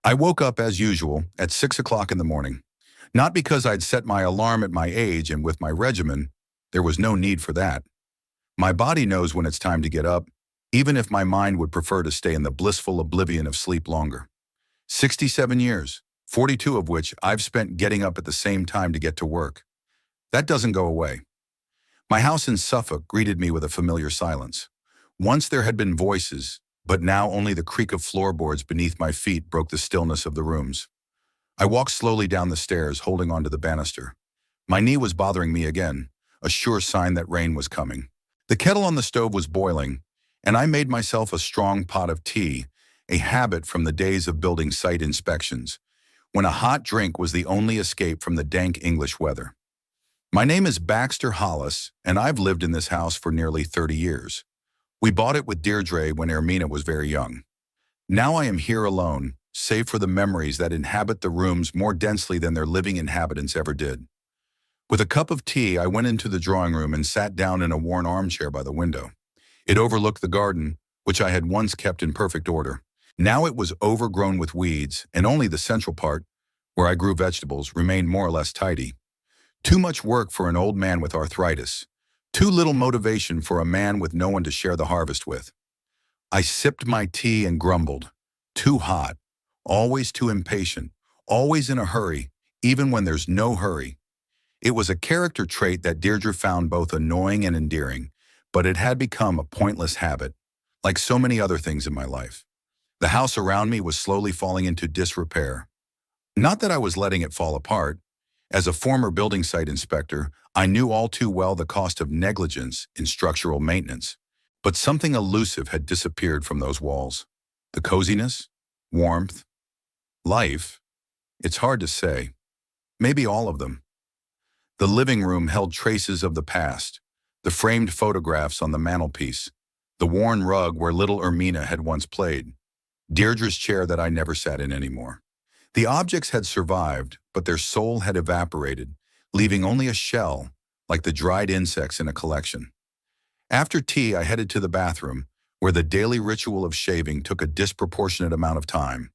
I woke up as usual at 6 o'clock in the morning. Not because I'd set my alarm at my age and with my regimen. There was no need for that. My body knows when it's time to get up, even if my mind would prefer to stay in the blissful oblivion of sleep longer. 67 years, 42 of which I've spent getting up at the same time to get to work. That doesn't go away. My house in Suffolk greeted me with a familiar silence. Once there had been voices, but now only the creak of floorboards beneath my feet broke the stillness of the rooms. I walked slowly down the stairs, holding onto the banister. My knee was bothering me again, a sure sign that rain was coming. The kettle on the stove was boiling, and I made myself a strong pot of tea, a habit from the days of building site inspections, when a hot drink was the only escape from the dank English weather. My name is Baxter Hollis, and I've lived in this house for nearly 30 years. We bought it with Deirdre when Ermina was very young. Now I am here alone, save for the memories that inhabit the rooms more densely than their living inhabitants ever did. With a cup of tea, I went into the drawing room and sat down in a worn armchair by the window. It overlooked the garden, which I had once kept in perfect order. Now it was overgrown with weeds, and only the central part, where I grew vegetables, remained more or less tidy. Too much work for an old man with arthritis. Too little motivation for a man with no one to share the harvest with. I sipped my tea and grumbled. Too hot. Always too impatient. Always in a hurry, even when there's no hurry. It was a character trait that Deirdre found both annoying and endearing, but it had become a pointless habit, like so many other things in my life. The house around me was slowly falling into disrepair. Not that I was letting it fall apart. As a former building site inspector, I knew all too well the cost of negligence in structural maintenance. But something elusive had disappeared from those walls. The coziness, warmth, life. It's hard to say. Maybe all of them. The living room held traces of the past, the framed photographs on the mantelpiece, the worn rug where little Ermina had once played, Deirdre's chair that I never sat in anymore. The objects had survived, but their soul had evaporated, leaving only a shell, like the dried insects in a collection. After tea, I headed to the bathroom, where the daily ritual of shaving took a disproportionate amount of time.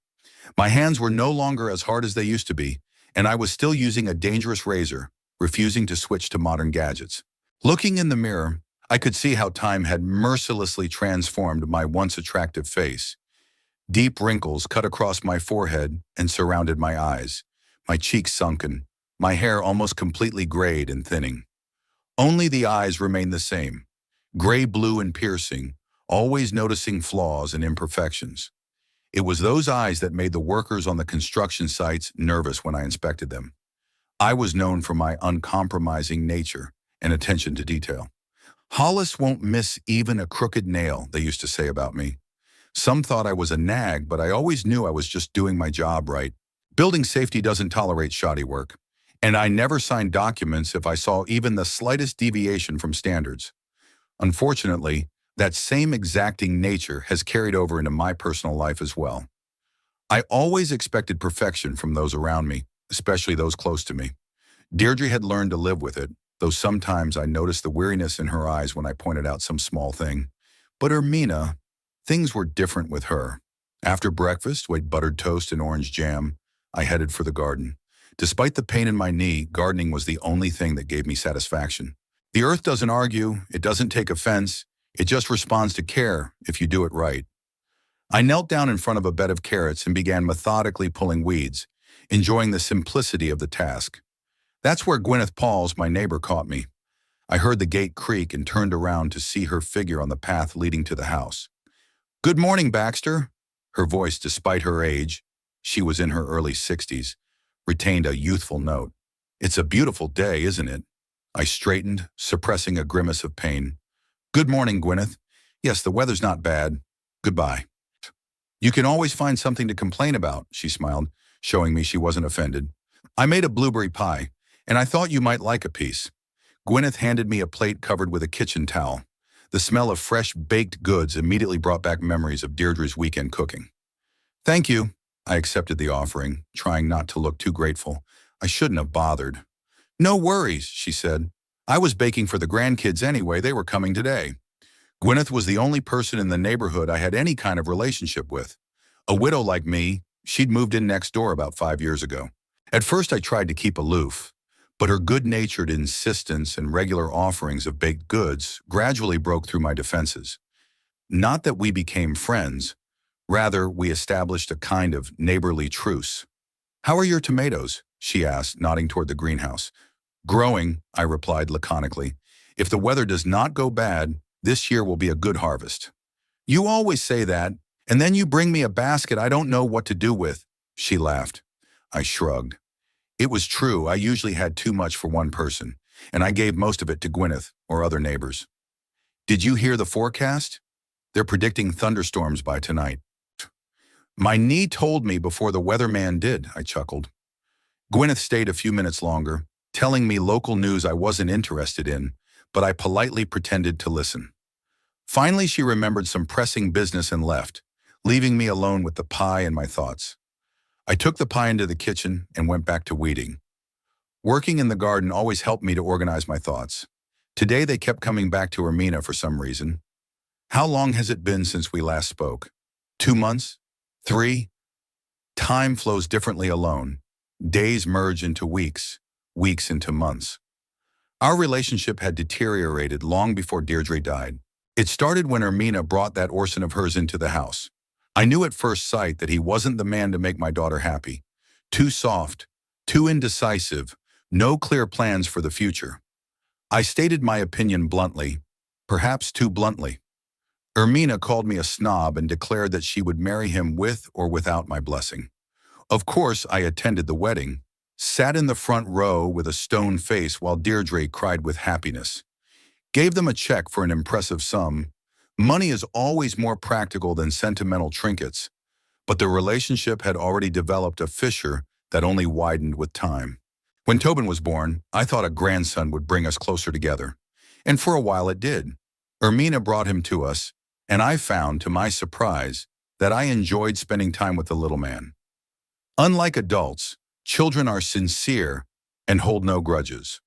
My hands were no longer as hard as they used to be, and I was still using a dangerous razor, refusing to switch to modern gadgets. Looking in the mirror, I could see how time had mercilessly transformed my once attractive face. Deep wrinkles cut across my forehead and surrounded my eyes, my cheeks sunken, my hair almost completely grayed and thinning. Only the eyes remained the same, gray-blue and piercing, always noticing flaws and imperfections. It was those eyes that made the workers on the construction sites nervous when I inspected them. I was known for my uncompromising nature and attention to detail. Hollis won't miss even a crooked nail, they used to say about me. Some thought I was a nag, but I always knew I was just doing my job right. Building safety doesn't tolerate shoddy work, and I never signed documents if I saw even the slightest deviation from standards. Unfortunately, that same exacting nature has carried over into my personal life as well. I always expected perfection from those around me, especially those close to me. Deirdre had learned to live with it, though sometimes I noticed the weariness in her eyes when I pointed out some small thing. But Ermina, things were different with her. After breakfast, with buttered toast and orange jam, I headed for the garden. Despite the pain in my knee, gardening was the only thing that gave me satisfaction. The earth doesn't argue, it doesn't take offense, it just responds to care if you do it right. I knelt down in front of a bed of carrots and began methodically pulling weeds, enjoying the simplicity of the task. That's where Gwyneth Pauls, my neighbor, caught me. I heard the gate creak and turned around to see her figure on the path leading to the house. "Good morning, Baxter." Her voice, despite her age, she was in her early 60s, retained a youthful note. "It's a beautiful day, isn't it?" I straightened, suppressing a grimace of pain. "Good morning, Gwyneth. Yes, the weather's not bad. Goodbye." "You can always find something to complain about," she smiled, showing me she wasn't offended. "I made a blueberry pie, and I thought you might like a piece." Gwyneth handed me a plate covered with a kitchen towel. The smell of fresh baked goods immediately brought back memories of Deirdre's weekend cooking. "Thank you." I accepted the offering, trying not to look too grateful. I shouldn't have bothered. "No worries," she said. "I was baking for the grandkids anyway. They were coming today." Gwyneth was the only person in the neighborhood I had any kind of relationship with. A widow like me, She'd moved in next door about 5 years ago. At first I tried to keep aloof, but her good-natured insistence and regular offerings of baked goods gradually broke through my defenses. Not that we became friends, rather we established a kind of neighborly truce. "How are your tomatoes?" she asked, nodding toward the greenhouse. "Growing," I replied laconically. "If the weather does not go bad, this year will be a good harvest." "You always say that, and then you bring me a basket I don't know what to do with," she laughed. I shrugged. It was true, I usually had too much for one person, and I gave most of it to Gwyneth or other neighbors. "Did you hear the forecast? They're predicting thunderstorms by tonight." "My knee told me before the weatherman did," I chuckled. Gwyneth stayed a few minutes longer, telling me local news I wasn't interested in, but I politely pretended to listen. Finally, she remembered some pressing business and left, leaving me alone with the pie and my thoughts. I took the pie into the kitchen and went back to weeding. Working in the garden always helped me to organize my thoughts. Today they kept coming back to Ermina for some reason. "How long has it been since we last spoke? 2 months? 3? Time flows differently alone. Days merge into weeks, weeks into months." Our relationship had deteriorated long before Deirdre died. It started when Ermina brought that Orson of hers into the house. I knew at first sight that he wasn't the man to make my daughter happy. Too soft, too indecisive, no clear plans for the future. I stated my opinion bluntly, perhaps too bluntly. Ermina called me a snob and declared that she would marry him with or without my blessing. Of course, I attended the wedding, sat in the front row with a stone face while Deirdre cried with happiness. Gave them a check for an impressive sum. Money is always more practical than sentimental trinkets, but the relationship had already developed a fissure that only widened with time. When Tobin was born, I thought a grandson would bring us closer together, and for a while it did. Ermina brought him to us, and I found, to my surprise, that I enjoyed spending time with the little man. Unlike adults, children are sincere and hold no grudges.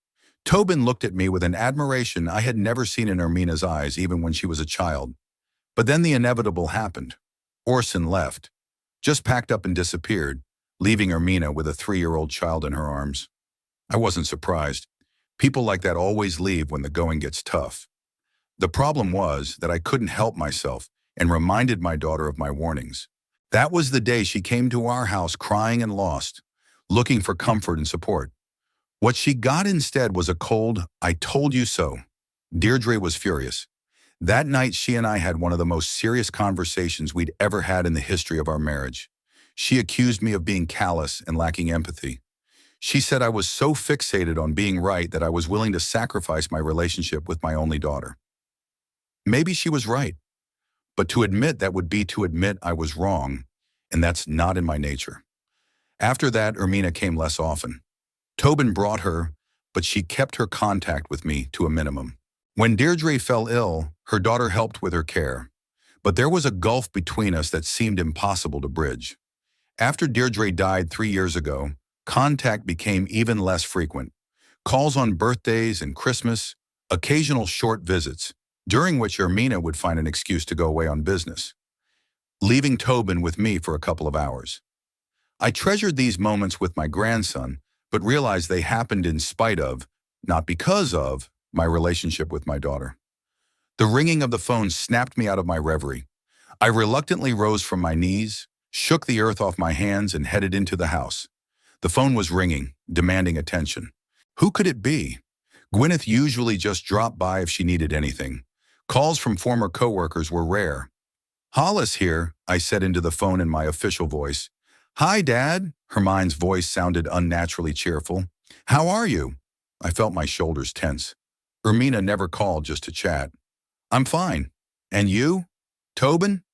Tobin looked at me with an admiration I had never seen in Ermina's eyes even when she was a child. But then the inevitable happened. Orson left, just packed up and disappeared, leaving Ermina with a 3-year-old child in her arms. I wasn't surprised. People like that always leave when the going gets tough. The problem was that I couldn't help myself and reminded my daughter of my warnings. That was the day she came to our house crying and lost, looking for comfort and support. What she got instead was a cold, "I told you so." Deirdre was furious. That night she and I had one of the most serious conversations we'd ever had in the history of our marriage. She accused me of being callous and lacking empathy. She said I was so fixated on being right that I was willing to sacrifice my relationship with my only daughter. Maybe she was right, but to admit that would be to admit I was wrong, and that's not in my nature. After that, Ermina came less often. Tobin brought her, but she kept her contact with me to a minimum. When Deirdre fell ill, her daughter helped with her care, but there was a gulf between us that seemed impossible to bridge. After Deirdre died 3 years ago, contact became even less frequent. Calls on birthdays and Christmas, occasional short visits, during which Ermina would find an excuse to go away on business, leaving Tobin with me for a couple of hours. I treasured these moments with my grandson, but realized they happened in spite of, not because of, my relationship with my daughter. The ringing of the phone snapped me out of my reverie. I reluctantly rose from my knees, shook the earth off my hands, and headed into the house. The phone was ringing, demanding attention. Who could it be? Gwyneth usually just dropped by if she needed anything. Calls from former coworkers were rare. "Hollis here," I said into the phone in my official voice. "Hi, Dad." Hermione's voice sounded unnaturally cheerful. "How are you?" I felt my shoulders tense. Ermina never called just to chat. "I'm fine. And you? Tobin?"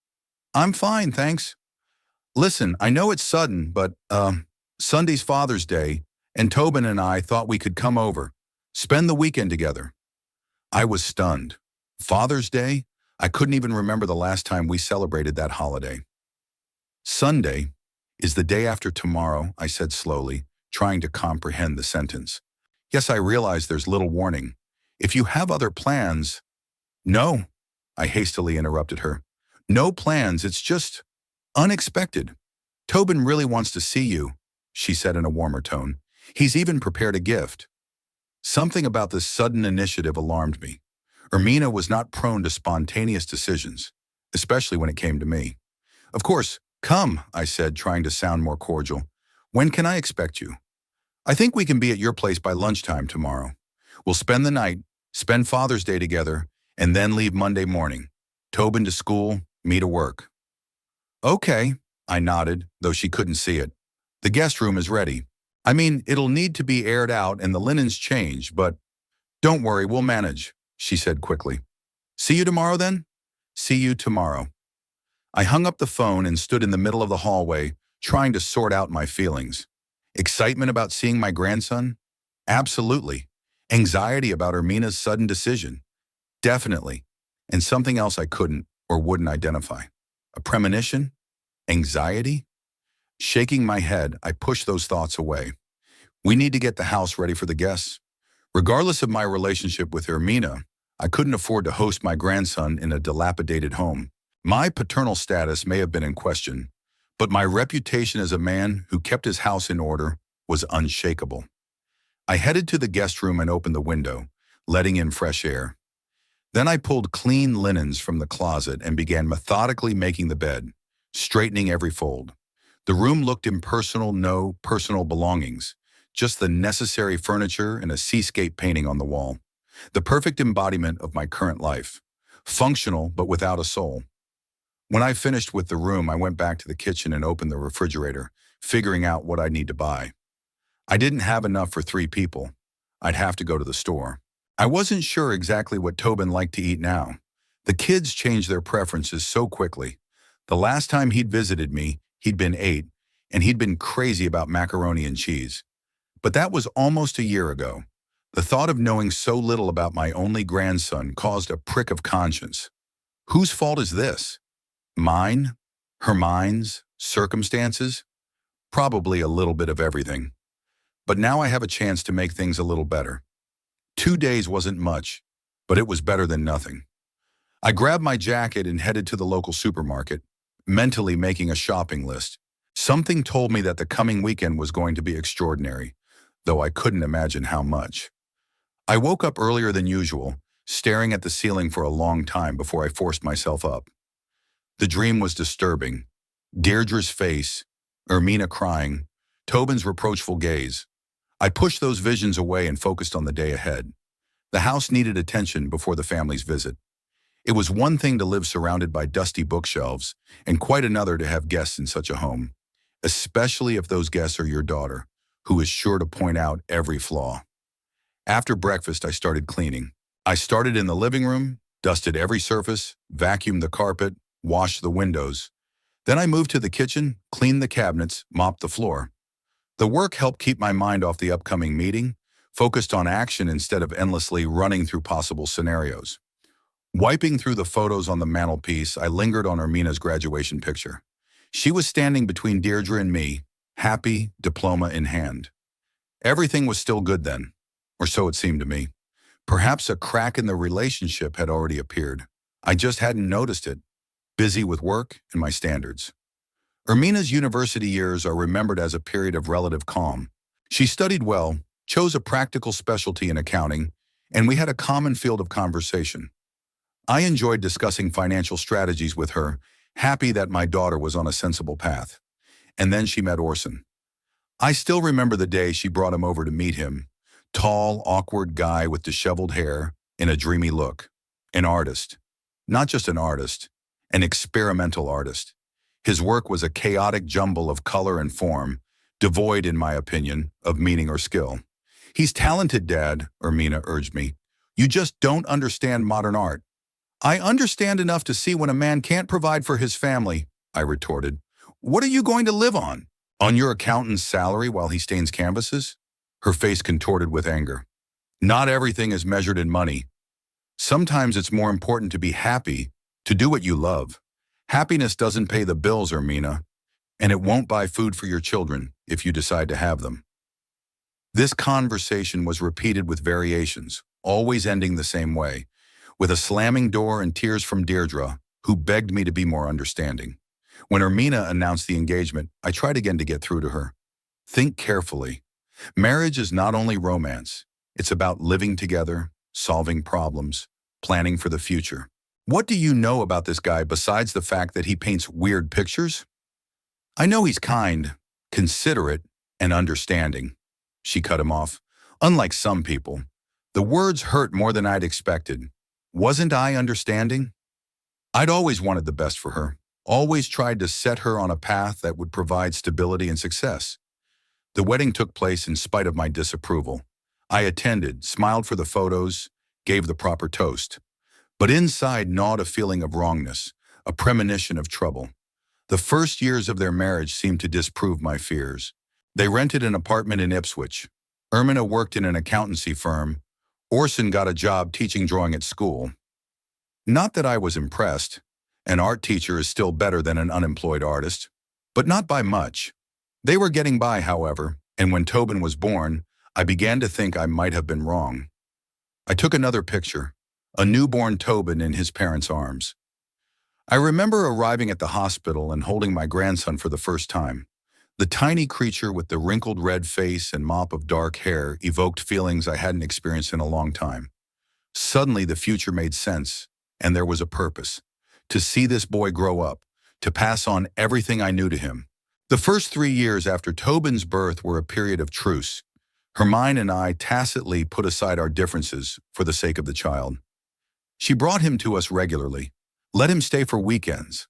"I'm fine, thanks. Listen, I know it's sudden, but, Sunday's Father's Day, and Tobin and I thought we could come over, spend the weekend together." I was stunned. Father's Day? I couldn't even remember the last time we celebrated that holiday. "Sunday is the day after tomorrow," I said slowly, trying to comprehend the sentence. "Yes, I realize there's little warning. If you have other plans—" "No," I hastily interrupted her. "No plans, it's just unexpected. Tobin really wants to see you, she said in a warmer tone. He's even prepared a gift. Something about this sudden initiative alarmed me. Ermina was not prone to spontaneous decisions, especially when it came to me. Of course, come, I said, trying to sound more cordial. When can I expect you? I think we can be at your place by lunchtime tomorrow. We'll spend the night, spend Father's Day together, and then leave Monday morning. Tobin to school, me to work. Okay, I nodded, though she couldn't see it. The guest room is ready. I mean, it'll need to be aired out and the linens changed, but don't worry, we'll manage, she said quickly. See you tomorrow then? See you tomorrow. I hung up the phone and stood in the middle of the hallway, trying to sort out my feelings. Excitement about seeing my grandson? Absolutely. Anxiety about Ermina's sudden decision? Definitely. And something else I couldn't or wouldn't identify. A premonition? Anxiety? Shaking my head, I pushed those thoughts away. We need to get the house ready for the guests. Regardless of my relationship with Ermina, I couldn't afford to host my grandson in a dilapidated home. My paternal status may have been in question, but my reputation as a man who kept his house in order was unshakable. I headed to the guest room and opened the window, letting in fresh air. Then I pulled clean linens from the closet and began methodically making the bed, straightening every fold. The room looked impersonal, no personal belongings, just the necessary furniture and a seascape painting on the wall. The perfect embodiment of my current life, functional but without a soul. When I finished with the room, I went back to the kitchen and opened the refrigerator, figuring out what I'd need to buy. I didn't have enough for 3 people. I'd have to go to the store. I wasn't sure exactly what Tobin liked to eat now. The kids changed their preferences so quickly. The last time he'd visited me, he'd been 8, and he'd been crazy about macaroni and cheese. But that was almost a year ago. The thought of knowing so little about my only grandson caused a prick of conscience. Whose fault is this? Mine? Hermine's? Circumstances? Probably a little bit of everything. But now I have a chance to make things a little better. 2 days wasn't much, but it was better than nothing. I grabbed my jacket and headed to the local supermarket, mentally making a shopping list. Something told me that the coming weekend was going to be extraordinary, though I couldn't imagine how much. I woke up earlier than usual, staring at the ceiling for a long time before I forced myself up. The dream was disturbing. Deirdre's face, Ermina crying, Tobin's reproachful gaze. I pushed those visions away and focused on the day ahead. The house needed attention before the family's visit. It was one thing to live surrounded by dusty bookshelves, and quite another to have guests in such a home, especially if those guests are your daughter, who is sure to point out every flaw. After breakfast, I started cleaning. I started in the living room, dusted every surface, vacuumed the carpet, washed the windows. Then I moved to the kitchen, cleaned the cabinets, mopped the floor. The work helped keep my mind off the upcoming meeting, focused on action instead of endlessly running through possible scenarios. Wiping through the photos on the mantelpiece, I lingered on Ermina's graduation picture. She was standing between Deirdre and me, happy, diploma in hand. Everything was still good then, or so it seemed to me. Perhaps a crack in the relationship had already appeared. I just hadn't noticed it, busy with work and my standards. Ermina's university years are remembered as a period of relative calm. She studied well, chose a practical specialty in accounting, and we had a common field of conversation. I enjoyed discussing financial strategies with her, happy that my daughter was on a sensible path. And then she met Orson. I still remember the day she brought him over to meet him. Tall, awkward guy with disheveled hair and a dreamy look. An artist. Not just an artist, an experimental artist. His work was a chaotic jumble of color and form, devoid, in my opinion, of meaning or skill. He's talented, Dad, Ermina urged me. You just don't understand modern art. I understand enough to see when a man can't provide for his family, I retorted. What are you going to live on? On your accountant's salary while he stains canvases? Her face contorted with anger. Not everything is measured in money. Sometimes it's more important to be happy, to do what you love. Happiness doesn't pay the bills, Ermina, and it won't buy food for your children if you decide to have them. This conversation was repeated with variations, always ending the same way, with a slamming door and tears from Deirdre, who begged me to be more understanding. When Ermina announced the engagement, I tried again to get through to her. Think carefully. Marriage is not only romance. It's about living together, solving problems, planning for the future. What do you know about this guy besides the fact that he paints weird pictures? I know he's kind, considerate, and understanding. She cut him off. Unlike some people, the words hurt more than I'd expected. Wasn't I understanding? I'd always wanted the best for her, always tried to set her on a path that would provide stability and success. The wedding took place in spite of my disapproval. I attended, smiled for the photos, gave the proper toast. But inside gnawed a feeling of wrongness, a premonition of trouble. The first years of their marriage seemed to disprove my fears. They rented an apartment in Ipswich. Ermina worked in an accountancy firm. Orson got a job teaching drawing at school. Not that I was impressed. An art teacher is still better than an unemployed artist, but not by much. They were getting by, however, and when Tobin was born, I began to think I might have been wrong. I took another picture, a newborn Tobin in his parents' arms. I remember arriving at the hospital and holding my grandson for the first time. The tiny creature with the wrinkled red face and mop of dark hair evoked feelings I hadn't experienced in a long time. Suddenly the future made sense, and there was a purpose. To see this boy grow up, to pass on everything I knew to him. The first 3 years after Tobin's birth were a period of truce. Hermione and I tacitly put aside our differences for the sake of the child. She brought him to us regularly, let him stay for weekends.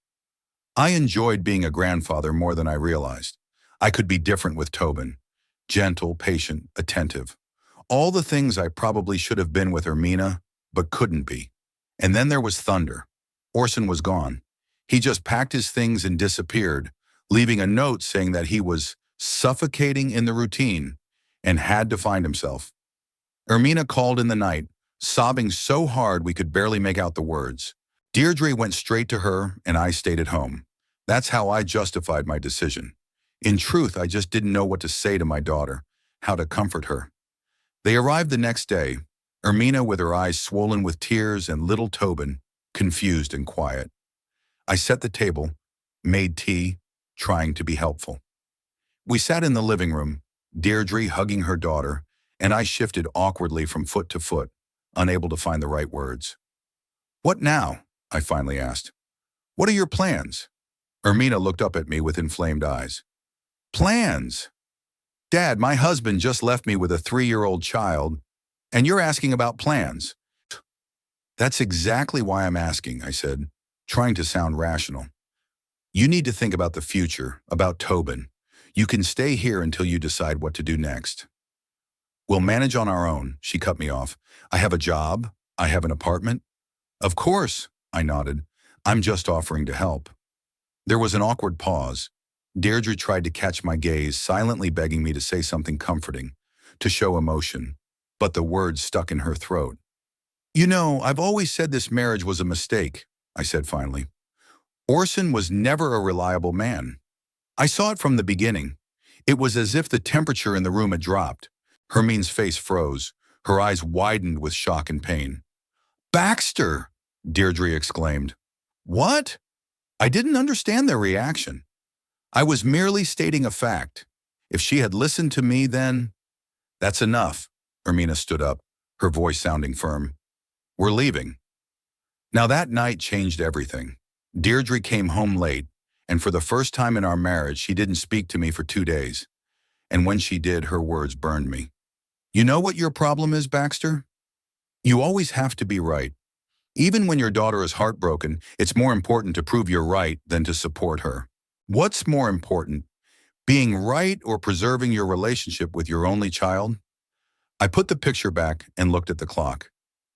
I enjoyed being a grandfather more than I realized. I could be different with Tobin, gentle, patient, attentive. All the things I probably should have been with Ermina, but couldn't be. And then there was Thunder. Orson was gone. He just packed his things and disappeared, leaving a note saying that he was suffocating in the routine and had to find himself. Ermina called in the night, sobbing so hard we could barely make out the words. Deirdre went straight to her and I stayed at home. That's how I justified my decision. In truth, I just didn't know what to say to my daughter, how to comfort her. They arrived the next day, Ermina with her eyes swollen with tears and little Tobin, confused and quiet. I set the table, made tea, trying to be helpful. We sat in the living room, Deirdre hugging her daughter, and I shifted awkwardly from foot to foot, unable to find the right words. "What now?" I finally asked. "What are your plans?" Ermina looked up at me with inflamed eyes. "Plans? Dad, my husband just left me with a 3-year-old child, and you're asking about plans." "That's exactly why I'm asking," I said, trying to sound rational. "You need to think about the future, about Tobin. You can stay here until you decide what to do next." "We'll manage on our own," she cut me off. "I have a job. I have an apartment." "Of course," I nodded. "I'm just offering to help." There was an awkward pause. Deirdre tried to catch my gaze, silently begging me to say something comforting, to show emotion, but the words stuck in her throat. "You know, I've always said this marriage was a mistake," I said finally. "Orson was never a reliable man. I saw it from the beginning. It was as if the temperature in the room had dropped." Hermine's face froze. Her eyes widened with shock and pain. "Baxter!" Deirdre exclaimed. "What?" I didn't understand their reaction. I was merely stating a fact. If she had listened to me then... "That's enough." Ermina stood up, her voice sounding firm. "We're leaving." Now that night changed everything. Deirdre came home late, and for the first time in our marriage, she didn't speak to me for 2 days. And when she did, her words burned me. "You know what your problem is, Baxter? You always have to be right. Even when your daughter is heartbroken, it's more important to prove you're right than to support her. What's more important, being right or preserving your relationship with your only child?" I put the picture back and looked at the clock.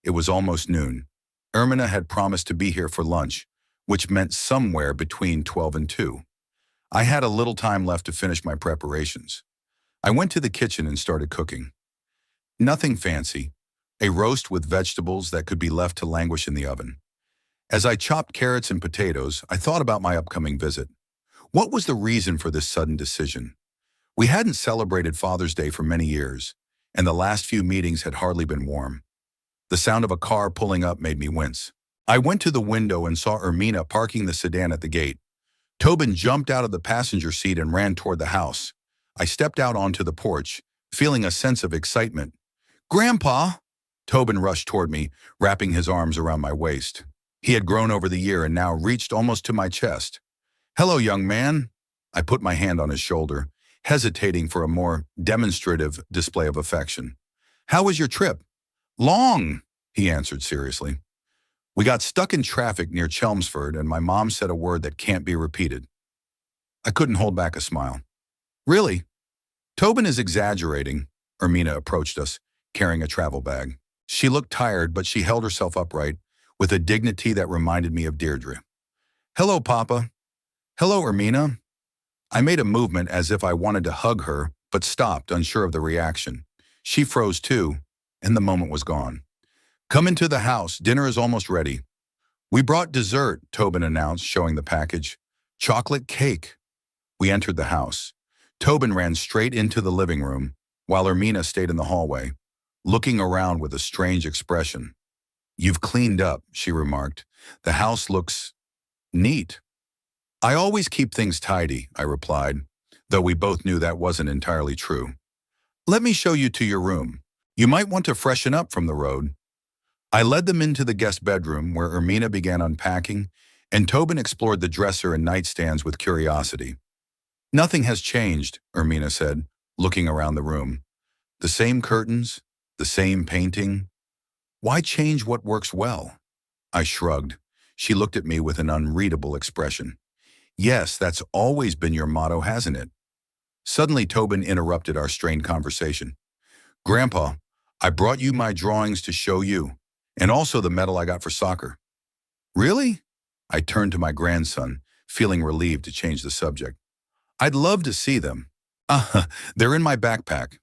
It was almost noon. Ermina had promised to be here for lunch, which meant somewhere between 12 and 2. I had a little time left to finish my preparations. I went to the kitchen and started cooking. Nothing fancy, a roast with vegetables that could be left to languish in the oven. As I chopped carrots and potatoes, I thought about my upcoming visit. What was the reason for this sudden decision? We hadn't celebrated Father's Day for many years, and the last few meetings had hardly been warm. The sound of a car pulling up made me wince. I went to the window and saw Ermina parking the sedan at the gate. Tobin jumped out of the passenger seat and ran toward the house. I stepped out onto the porch, feeling a sense of excitement. Grandpa! Tobin rushed toward me, wrapping his arms around my waist. He had grown over the year and now reached almost to my chest. Hello, young man. I put my hand on his shoulder, hesitating for a more demonstrative display of affection. How was your trip? Long, he answered seriously. We got stuck in traffic near Chelmsford and my mom said a word that can't be repeated. I couldn't hold back a smile. Really? Tobin is exaggerating. Ermina approached us, carrying a travel bag. She looked tired, but she held herself upright with a dignity that reminded me of Deirdre. Hello, Papa. Hello, Ermina. I made a movement as if I wanted to hug her, but stopped, unsure of the reaction. She froze too, and the moment was gone. Come into the house. Dinner is almost ready. We brought dessert, Tobin announced, showing the package. Chocolate cake. We entered the house. Tobin ran straight into the living room, while Ermina stayed in the hallway, looking around with a strange expression. You've cleaned up, she remarked. The house looks neat. I always keep things tidy, I replied, though we both knew that wasn't entirely true. Let me show you to your room. You might want to freshen up from the road. I led them into the guest bedroom where Ermina began unpacking, and Tobin explored the dresser and nightstands with curiosity. Nothing has changed, Ermina said, looking around the room. The same curtains, the same painting. Why change what works well? I shrugged. She looked at me with an unreadable expression. Yes, that's always been your motto, hasn't it? Suddenly, Tobin interrupted our strained conversation. Grandpa, I brought you my drawings to show you, and also the medal I got for soccer. Really? I turned to my grandson, feeling relieved to change the subject. I'd love to see them. They're in my backpack.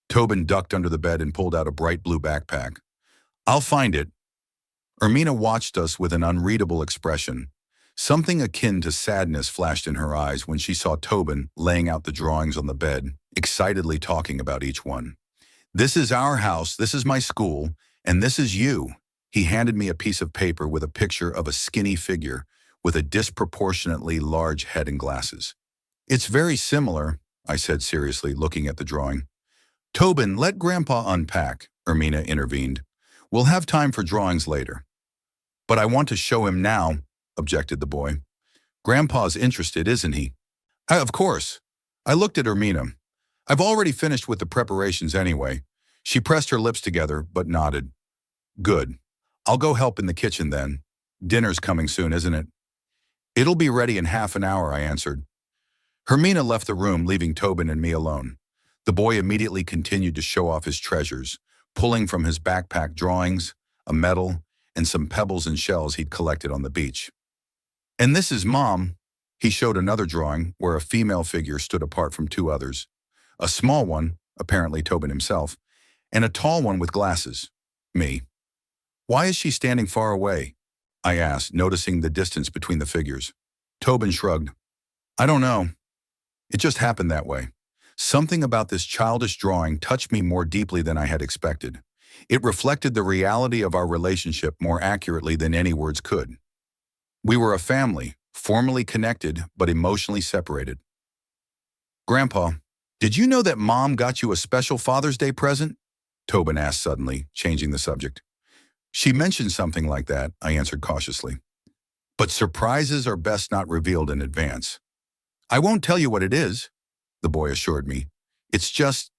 Tobin ducked under the bed and pulled out a bright blue backpack. I'll find it. Ermina watched us with an unreadable expression. Something akin to sadness flashed in her eyes when she saw Tobin laying out the drawings on the bed, excitedly talking about each one. This is our house, this is my school, and this is you. He handed me a piece of paper with a picture of a skinny figure with a disproportionately large head and glasses. It's very similar, I said seriously, looking at the drawing. Tobin, let Grandpa unpack, Ermina intervened. We'll have time for drawings later. But I want to show him now, objected the boy. Grandpa's interested, isn't he? Of course. I looked at Ermina. I've already finished with the preparations anyway. She pressed her lips together, but nodded. Good. I'll go help in the kitchen then. Dinner's coming soon, isn't it? It'll be ready in half an hour, I answered. Ermina left the room, leaving Tobin and me alone. The boy immediately continued to show off his treasures, pulling from his backpack drawings, a medal, and some pebbles and shells he'd collected on the beach. And this is Mom. He showed another drawing where a female figure stood apart from two others. A small one, apparently Tobin himself, and a tall one with glasses, me. Why is she standing far away? I asked, noticing the distance between the figures. Tobin shrugged. I don't know. It just happened that way. Something about this childish drawing touched me more deeply than I had expected. It reflected the reality of our relationship more accurately than any words could. We were a family, formally connected but emotionally separated. Grandpa, did you know that Mom got you a special Father's Day present? Tobin asked suddenly, changing the subject. She mentioned something like that, I answered cautiously. But surprises are best not revealed in advance. I won't tell you what it is, the boy assured me. It's just...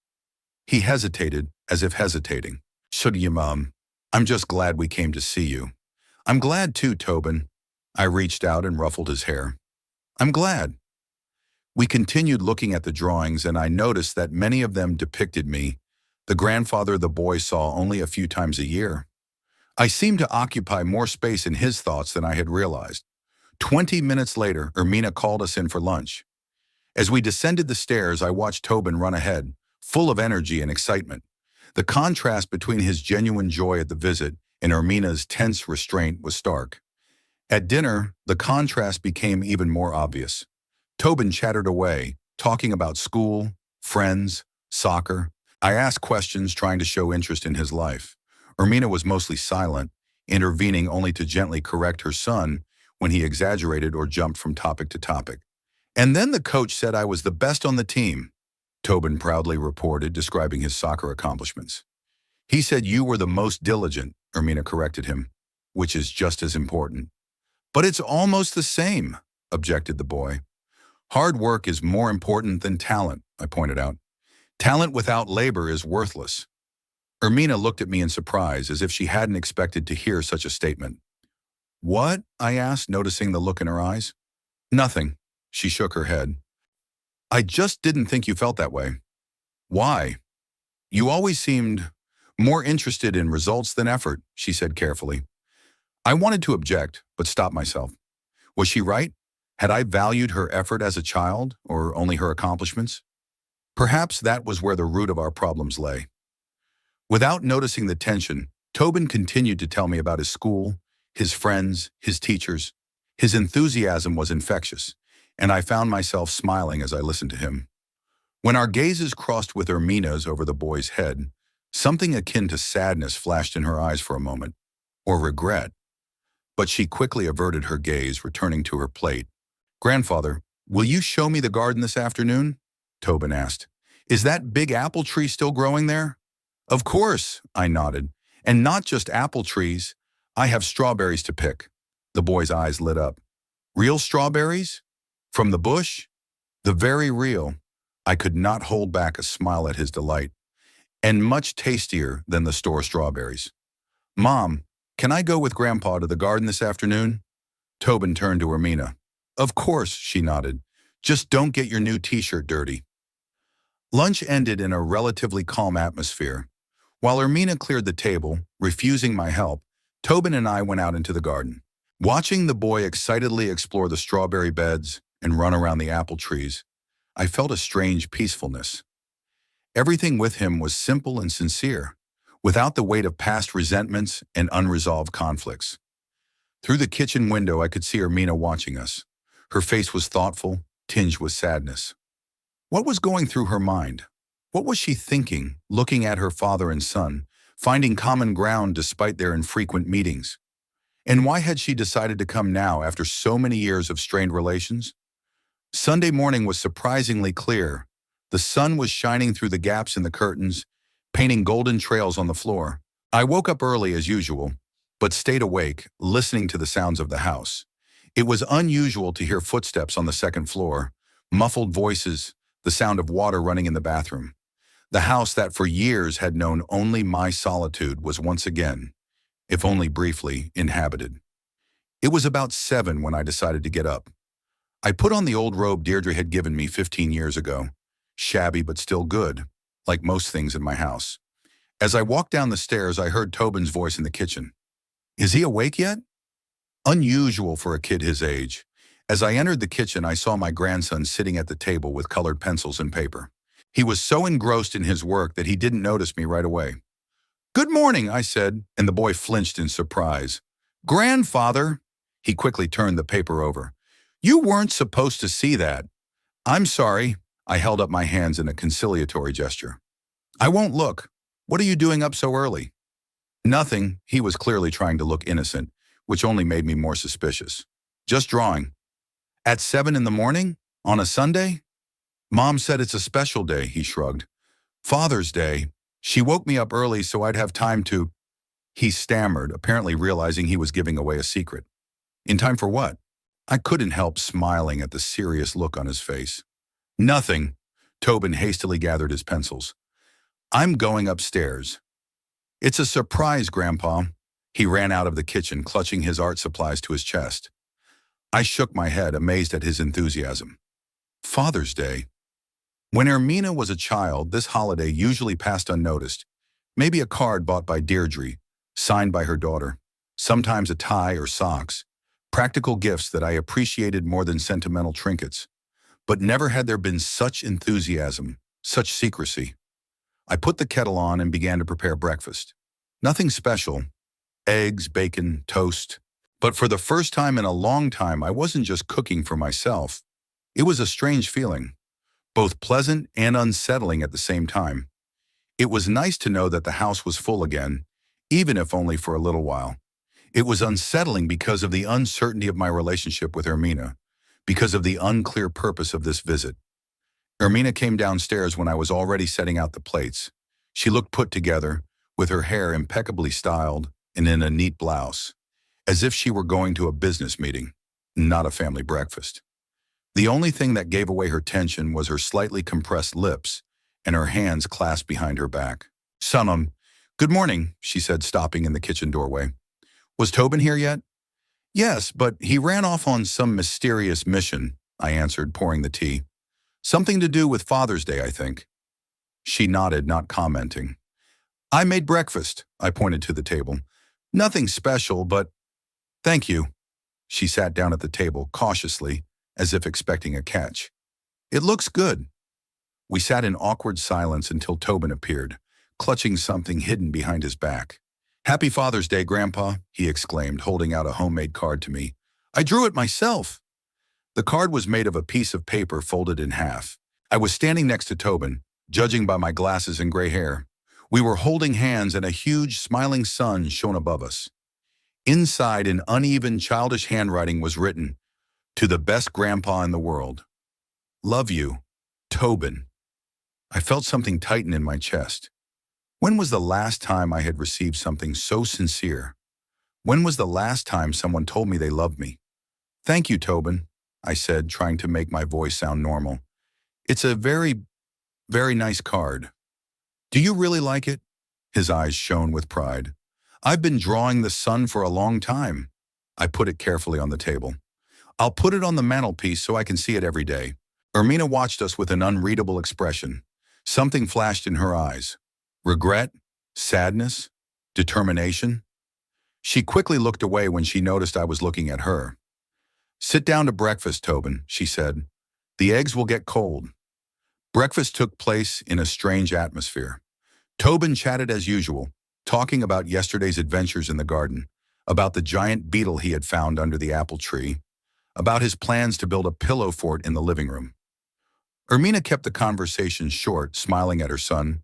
He hesitated, as if hesitating. Should you, Mom? I'm just glad we came to see you. I'm glad too, Tobin. I reached out and ruffled his hair. I'm glad. We continued looking at the drawings, and I noticed that many of them depicted me, the grandfather the boy saw only a few times a year. I seemed to occupy more space in his thoughts than I had realized. 20 minutes later, Ermina called us in for lunch. As we descended the stairs, I watched Tobin run ahead, full of energy and excitement. The contrast between his genuine joy at the visit and Ermina's tense restraint was stark. At dinner, the contrast became even more obvious. Tobin chattered away, talking about school, friends, soccer. I asked questions, trying to show interest in his life. Ermina was mostly silent, intervening only to gently correct her son when he exaggerated or jumped from topic to topic. And then the coach said I was the best on the team, Tobin proudly reported, describing his soccer accomplishments. He said you were the most diligent, Ermina corrected him, which is just as important. But it's almost the same, objected the boy. Hard work is more important than talent, I pointed out. Talent without labor is worthless. Ermina looked at me in surprise, as if she hadn't expected to hear such a statement. What? I asked, noticing the look in her eyes. Nothing. She shook her head. I just didn't think you felt that way. Why? You always seemed more interested in results than effort, she said carefully. I wanted to object, but stopped myself. Was she right? Had I valued her effort as a child, or only her accomplishments? Perhaps that was where the root of our problems lay. Without noticing the tension, Tobin continued to tell me about his school, his friends, his teachers. His enthusiasm was infectious, and I found myself smiling as I listened to him. When our gazes crossed with Ermina's over the boy's head, something akin to sadness flashed in her eyes for a moment, or regret. But she quickly averted her gaze, returning to her plate. Grandfather, will you show me the garden this afternoon? Tobin asked. Is that big apple tree still growing there? Of course, I nodded. And not just apple trees. I have strawberries to pick. The boy's eyes lit up. Real strawberries? From the bush? The very real. I could not hold back a smile at his delight. And much tastier than the store strawberries. Mom, can I go with Grandpa to the garden this afternoon? Tobin turned to Ermina. Of course, she nodded. Just don't get your new t-shirt dirty. Lunch ended in a relatively calm atmosphere. While Ermina cleared the table, refusing my help, Tobin and I went out into the garden. Watching the boy excitedly explore the strawberry beds and run around the apple trees, I felt a strange peacefulness. Everything with him was simple and sincere, without the weight of past resentments and unresolved conflicts. Through the kitchen window, I could see Ermina watching us. Her face was thoughtful, tinged with sadness. What was going through her mind? What was she thinking, looking at her father and son, finding common ground despite their infrequent meetings? And why had she decided to come now after so many years of strained relations? Sunday morning was surprisingly clear. The sun was shining through the gaps in the curtains, painting golden trails on the floor. I woke up early as usual, but stayed awake, listening to the sounds of the house. It was unusual to hear footsteps on the second floor, muffled voices, the sound of water running in the bathroom. The house that for years had known only my solitude was once again, if only briefly, inhabited. It was about 7 when I decided to get up. I put on the old robe Deirdre had given me 15 years ago, shabby but still good, like most things in my house. As I walked down the stairs, I heard Tobin's voice in the kitchen. Is he awake yet? Unusual for a kid his age. As I entered the kitchen, I saw my grandson sitting at the table with colored pencils and paper. He was so engrossed in his work that he didn't notice me right away. Good morning, I said, and the boy flinched in surprise. Grandfather! He quickly turned the paper over. You weren't supposed to see that. I'm sorry. I held up my hands in a conciliatory gesture. I won't look. What are you doing up so early? Nothing. He was clearly trying to look innocent, which only made me more suspicious. Just drawing. At 7 in the morning? On a Sunday? Mom said it's a special day, he shrugged. Father's Day. She woke me up early so I'd have time to... He stammered, apparently realizing he was giving away a secret. In time for what? I couldn't help smiling at the serious look on his face. Nothing. Tobin hastily gathered his pencils. I'm going upstairs. It's a surprise, Grandpa. He ran out of the kitchen, clutching his art supplies to his chest. I shook my head, amazed at his enthusiasm. Father's Day. When Ermina was a child, this holiday usually passed unnoticed. Maybe a card bought by Deirdre, signed by her daughter. Sometimes a tie or socks. Practical gifts that I appreciated more than sentimental trinkets. But never had there been such enthusiasm, such secrecy. I put the kettle on and began to prepare breakfast. Nothing special. Eggs, bacon, toast. But for the first time in a long time, I wasn't just cooking for myself. It was a strange feeling, both pleasant and unsettling at the same time. It was nice to know that the house was full again, even if only for a little while. It was unsettling because of the uncertainty of my relationship with Ermina, because of the unclear purpose of this visit. Ermina came downstairs when I was already setting out the plates. She looked put together, with her hair impeccably styled and in a neat blouse, as if she were going to a business meeting, not a family breakfast. The only thing that gave away her tension was her slightly compressed lips and her hands clasped behind her back. "Sunum, good morning," she said, stopping in the kitchen doorway. "Was Tobin here yet?" "Yes, but he ran off on some mysterious mission," I answered, pouring the tea. "Something to do with Father's Day, I think." She nodded, not commenting. "I made breakfast," I pointed to the table. "Nothing special, but—" "Thank you." She sat down at the table, cautiously, as if expecting a catch. "It looks good." We sat in awkward silence until Tobin appeared, clutching something hidden behind his back. "Happy Father's Day, Grandpa," he exclaimed, holding out a homemade card to me. "I drew it myself." The card was made of a piece of paper folded in half. I was standing next to Tobin, judging by my glasses and gray hair. We were holding hands and a huge, smiling sun shone above us. Inside, in uneven, childish handwriting was written, "To the best grandpa in the world. Love you, Tobin." I felt something tighten in my chest. When was the last time I had received something so sincere? When was the last time someone told me they loved me? "Thank you, Tobin," I said, trying to make my voice sound normal. "It's a very, very nice card." "Do you really like it?" His eyes shone with pride. "I've been drawing the sun for a long time." I put it carefully on the table. "I'll put it on the mantelpiece so I can see it every day." Ermina watched us with an unreadable expression. Something flashed in her eyes. Regret? Sadness? Determination? She quickly looked away when she noticed I was looking at her. "Sit down to breakfast, Tobin," she said. "The eggs will get cold." Breakfast took place in a strange atmosphere. Tobin chatted as usual, talking about yesterday's adventures in the garden, about the giant beetle he had found under the apple tree, about his plans to build a pillow fort in the living room. Ermina kept the conversation short, smiling at her son,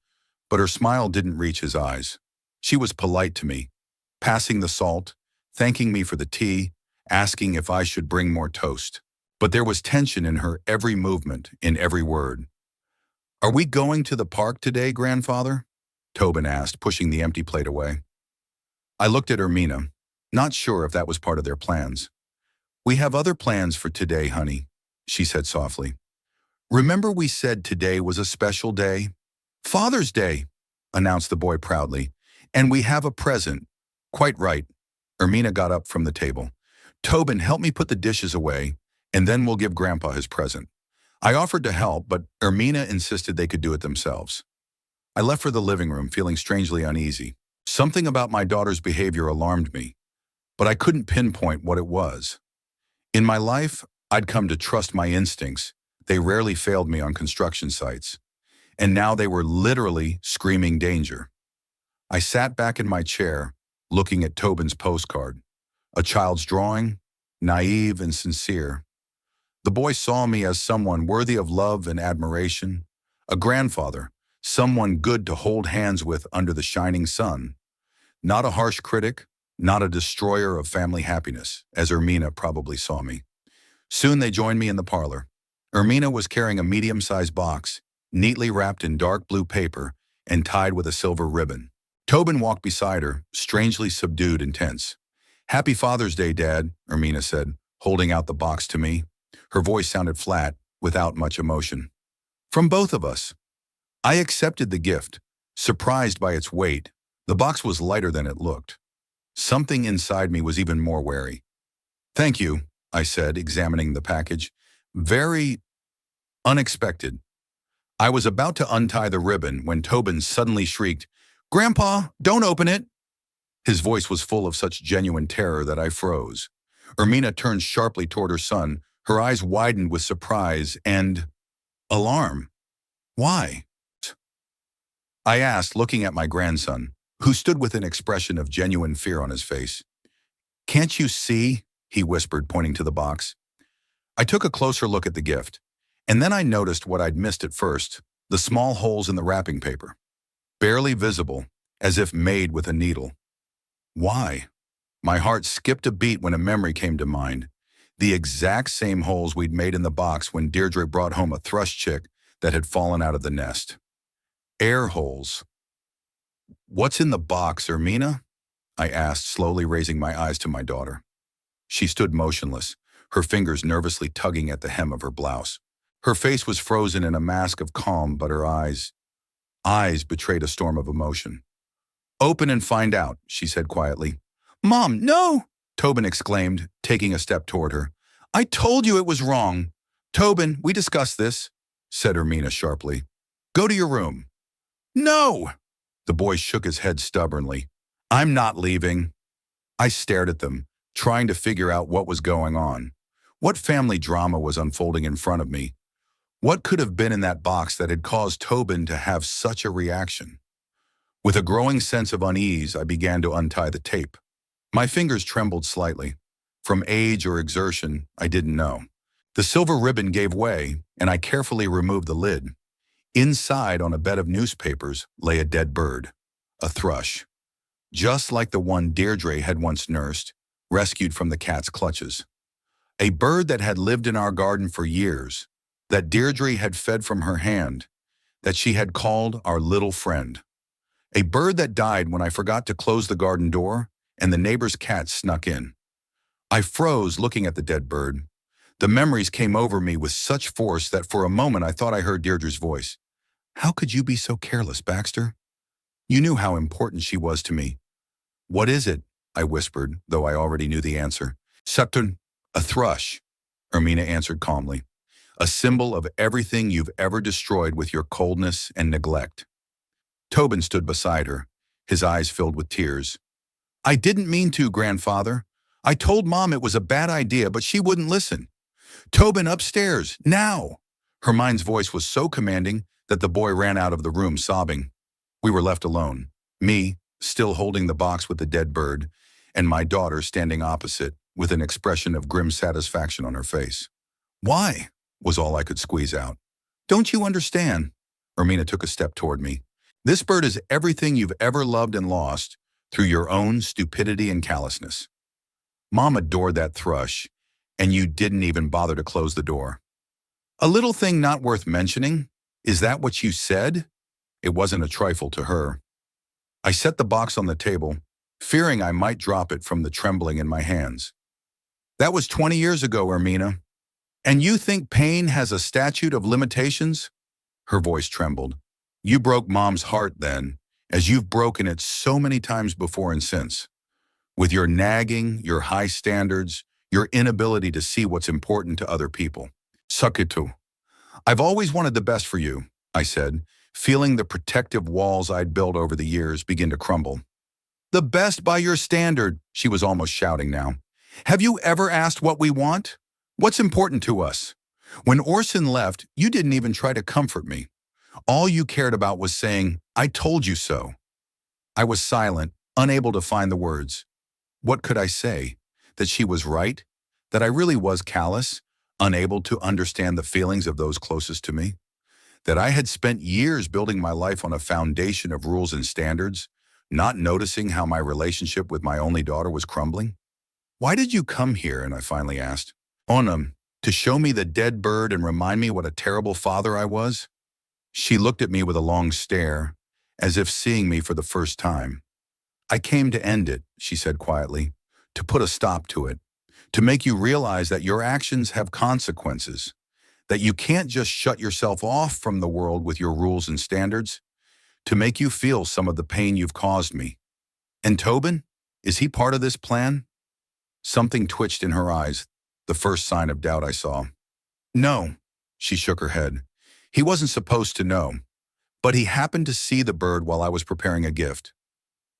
but her smile didn't reach his eyes. She was polite to me, passing the salt, thanking me for the tea, asking if I should bring more toast. But there was tension in her every movement, in every word. "Are we going to the park today, Grandfather?" Tobin asked, pushing the empty plate away. I looked at Ermina, not sure if that was part of their plans. "We have other plans for today, honey," she said softly. "Remember we said today was a special day?" "Father's Day," announced the boy proudly. "And we have a present." "Quite right." Ermina got up from the table. "Tobin, help me put the dishes away, and then we'll give Grandpa his present." I offered to help, but Ermina insisted they could do it themselves. I left for the living room, feeling strangely uneasy. Something about my daughter's behavior alarmed me, but I couldn't pinpoint what it was. In my life, I'd come to trust my instincts. They rarely failed me on construction sites. And now they were literally screaming danger. I sat back in my chair, looking at Tobin's postcard. A child's drawing, naive and sincere. The boy saw me as someone worthy of love and admiration, a grandfather, someone good to hold hands with under the shining sun. Not a harsh critic, not a destroyer of family happiness, as Ermina probably saw me. Soon they joined me in the parlor. Ermina was carrying a medium-sized box, neatly wrapped in dark blue paper and tied with a silver ribbon. Tobin walked beside her, strangely subdued and tense. "Happy Father's Day, Dad," Ermina said, holding out the box to me. Her voice sounded flat, without much emotion. "From both of us." I accepted the gift, surprised by its weight. The box was lighter than it looked. Something inside me was even more wary. "Thank you," I said, examining the package. "Very unexpected." I was about to untie the ribbon when Tobin suddenly shrieked, "Grandpa, don't open it!" His voice was full of such genuine terror that I froze. Ermina turned sharply toward her son, her eyes widened with surprise and alarm. "Why?" I asked, looking at my grandson, who stood with an expression of genuine fear on his face. "Can't you see?" he whispered, pointing to the box. I took a closer look at the gift, and then I noticed what I'd missed at first, the small holes in the wrapping paper. Barely visible, as if made with a needle. Why? My heart skipped a beat when a memory came to mind. The exact same holes we'd made in the box when Deirdre brought home a thrush chick that had fallen out of the nest. Air holes. What's in the box, Ermina? I asked, slowly raising my eyes to my daughter. She stood motionless, her fingers nervously tugging at the hem of her blouse. Her face was frozen in a mask of calm, but her eyes betrayed a storm of emotion. Open and find out, she said quietly. Mom, no! Tobin exclaimed, taking a step toward her. I told you it was wrong. Tobin, we discussed this, said Ermina sharply. Go to your room. No! The boy shook his head stubbornly. I'm not leaving. I stared at them, trying to figure out what was going on. What family drama was unfolding in front of me? What could have been in that box that had caused Tobin to have such a reaction? With a growing sense of unease, I began to untie the tape. My fingers trembled slightly. From age or exertion, I didn't know. The silver ribbon gave way, and I carefully removed the lid. Inside, on a bed of newspapers, lay a dead bird, a thrush, just like the one Deirdre had once nursed, rescued from the cat's clutches. A bird that had lived in our garden for years, that Deirdre had fed from her hand, that she had called our little friend. A bird that died when I forgot to close the garden door and the neighbor's cat snuck in. I froze looking at the dead bird. The memories came over me with such force that for a moment I thought I heard Deirdre's voice. How could you be so careless, Baxter? You knew how important she was to me. What is it? I whispered, though I already knew the answer. Saturn, a thrush, Ermina answered calmly. A symbol of everything you've ever destroyed with your coldness and neglect. Tobin stood beside her, his eyes filled with tears. I didn't mean to, grandfather. I told Mom it was a bad idea, but she wouldn't listen. Tobin, upstairs, now! Hermione's voice was so commanding that the boy ran out of the room sobbing. We were left alone, me, still holding the box with the dead bird, and my daughter standing opposite with an expression of grim satisfaction on her face. Why? Was all I could squeeze out. Don't you understand? Ermina took a step toward me. This bird is everything you've ever loved and lost through your own stupidity and callousness. Mom adored that thrush, and you didn't even bother to close the door. A little thing not worth mentioning? Is that what you said? It wasn't a trifle to her. I set the box on the table, fearing I might drop it from the trembling in my hands. That was 20 years ago, Ermina. And you think pain has a statute of limitations? Her voice trembled. You broke Mom's heart then, as you've broken it so many times before and since. With your nagging, your high standards, your inability to see what's important to other people. Sakitu. I've always wanted the best for you, I said, feeling the protective walls I'd built over the years begin to crumble. The best by your standard, she was almost shouting now. Have you ever asked what we want? What's important to us? When Orson left, you didn't even try to comfort me. All you cared about was saying, I told you so. I was silent, unable to find the words. What could I say? That she was right? That I really was callous, unable to understand the feelings of those closest to me? That I had spent years building my life on a foundation of rules and standards, not noticing how my relationship with my only daughter was crumbling? Why did you come here? And I finally asked. Onam, to show me the dead bird and remind me what a terrible father I was? She looked at me with a long stare, as if seeing me for the first time. I came to end it, she said quietly, to put a stop to it, to make you realize that your actions have consequences, that you can't just shut yourself off from the world with your rules and standards, to make you feel some of the pain you've caused me. And Tobin, is he part of this plan? Something twitched in her eyes, the first sign of doubt I saw. No, she shook her head. He wasn't supposed to know, but he happened to see the bird while I was preparing a gift.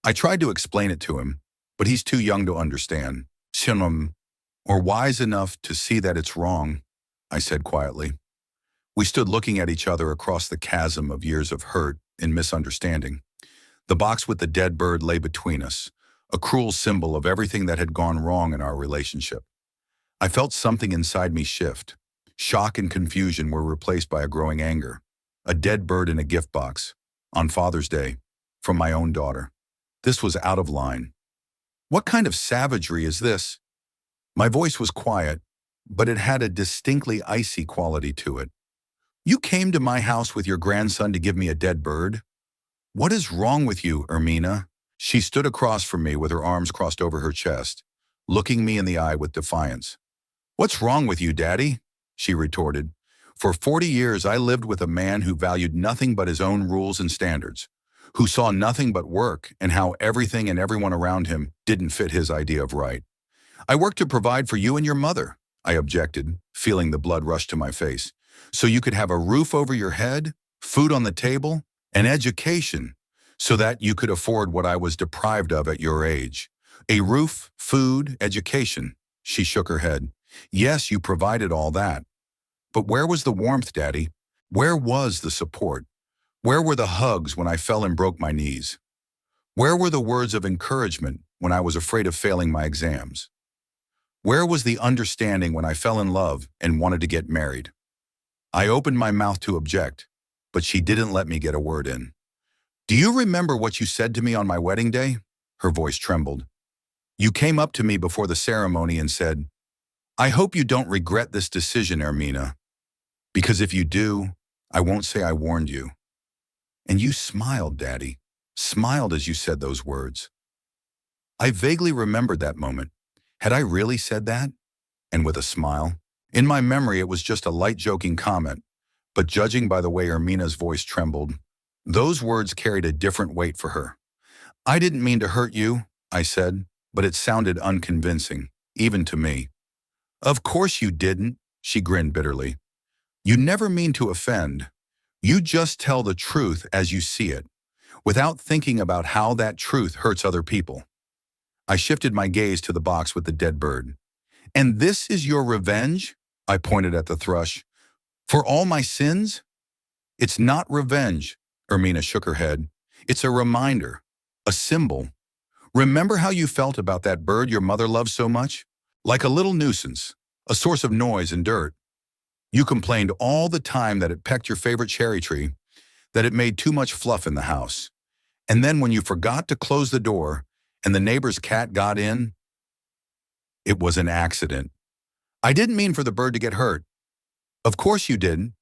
I tried to explain it to him, but he's too young to understand. Sinum, or wise enough to see that it's wrong, I said quietly. We stood looking at each other across the chasm of years of hurt and misunderstanding. The box with the dead bird lay between us, a cruel symbol of everything that had gone wrong in our relationship. I felt something inside me shift. Shock and confusion were replaced by a growing anger. A dead bird in a gift box, on Father's Day, from my own daughter. This was out of line. What kind of savagery is this? My voice was quiet, but it had a distinctly icy quality to it. You came to my house with your grandson to give me a dead bird? What is wrong with you, Ermina? She stood across from me with her arms crossed over her chest, looking me in the eye with defiance. What's wrong with you, Daddy? She retorted. For 40 years, I lived with a man who valued nothing but his own rules and standards, who saw nothing but work and how everything and everyone around him didn't fit his idea of right. I worked to provide for you and your mother, I objected, feeling the blood rush to my face, so you could have a roof over your head, food on the table, and education, so that you could afford what I was deprived of at your age. A roof, food, education. She shook her head. Yes, you provided all that. But where was the warmth, Daddy? Where was the support? Where were the hugs when I fell and broke my knees? Where were the words of encouragement when I was afraid of failing my exams? Where was the understanding when I fell in love and wanted to get married? I opened my mouth to object, but she didn't let me get a word in. Do you remember what you said to me on my wedding day? Her voice trembled. You came up to me before the ceremony and said, I hope you don't regret this decision, Ermina, because if you do, I won't say I warned you. And you smiled, Daddy, smiled as you said those words. I vaguely remembered that moment. Had I really said that? And with a smile. In my memory, it was just a light joking comment, but judging by the way Ermina's voice trembled, those words carried a different weight for her. I didn't mean to hurt you, I said, but it sounded unconvincing, even to me. Of course you didn't, she grinned bitterly. You never mean to offend. You just tell the truth as you see it, without thinking about how that truth hurts other people. I shifted my gaze to the box with the dead bird. And this is your revenge? I pointed at the thrush. For all my sins? It's not revenge, Ermina shook her head. It's a reminder, a symbol. Remember how you felt about that bird your mother loved so much? Like a little nuisance, a source of noise and dirt. You complained all the time that it pecked your favorite cherry tree, that it made too much fluff in the house. And then when you forgot to close the door and the neighbor's cat got in, it was an accident. I didn't mean for the bird to get hurt. Of course you didn't,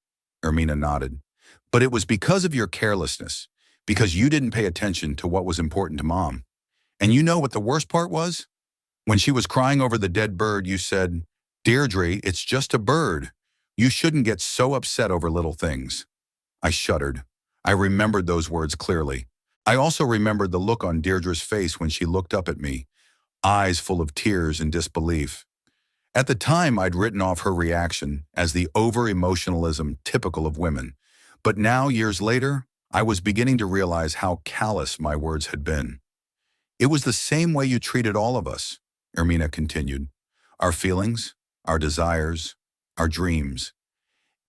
Ermina nodded. But it was because of your carelessness, because you didn't pay attention to what was important to Mom. And you know what the worst part was? When she was crying over the dead bird, you said, Deirdre, it's just a bird. You shouldn't get so upset over little things. I shuddered. I remembered those words clearly. I also remembered the look on Deirdre's face when she looked up at me, eyes full of tears and disbelief. At the time, I'd written off her reaction as the over-emotionalism typical of women. But now, years later, I was beginning to realize how callous my words had been. It was the same way you treated all of us, Ermina continued. Our feelings, our desires, our dreams.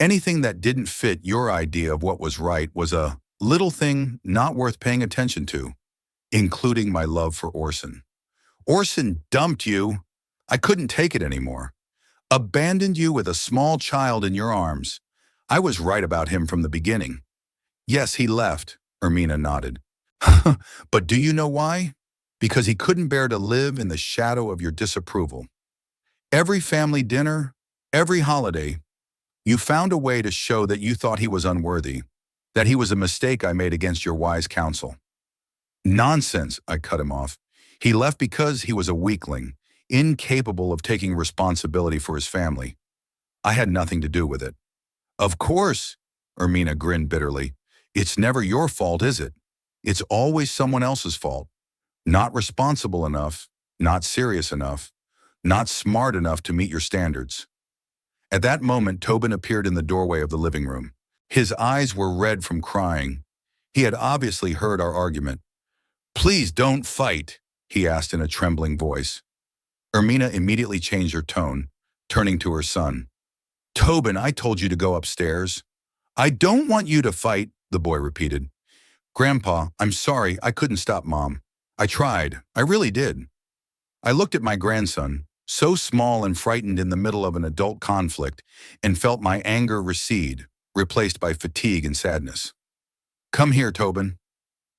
Anything that didn't fit your idea of what was right was a little thing not worth paying attention to, including my love for Orson. Orson dumped you. I couldn't take it anymore. Abandoned you with a small child in your arms. I was right about him from the beginning. Yes, he left, Ermina nodded. But do you know why? Because he couldn't bear to live in the shadow of your disapproval. Every family dinner, every holiday, you found a way to show that you thought he was unworthy, that he was a mistake I made against your wise counsel. Nonsense, I cut him off. He left because he was a weakling, incapable of taking responsibility for his family. I had nothing to do with it. Of course, Ermina grinned bitterly. It's never your fault, is it? It's always someone else's fault. Not responsible enough, not serious enough, not smart enough to meet your standards. At that moment, Tobin appeared in the doorway of the living room. His eyes were red from crying. He had obviously heard our argument. Please don't fight, he asked in a trembling voice. Ermina immediately changed her tone, turning to her son. Tobin, I told you to go upstairs. I don't want you to fight, the boy repeated. Grandpa, I'm sorry, I couldn't stop Mom. I tried, I really did. I looked at my grandson, so small and frightened in the middle of an adult conflict, and felt my anger recede, replaced by fatigue and sadness. Come here, Tobin.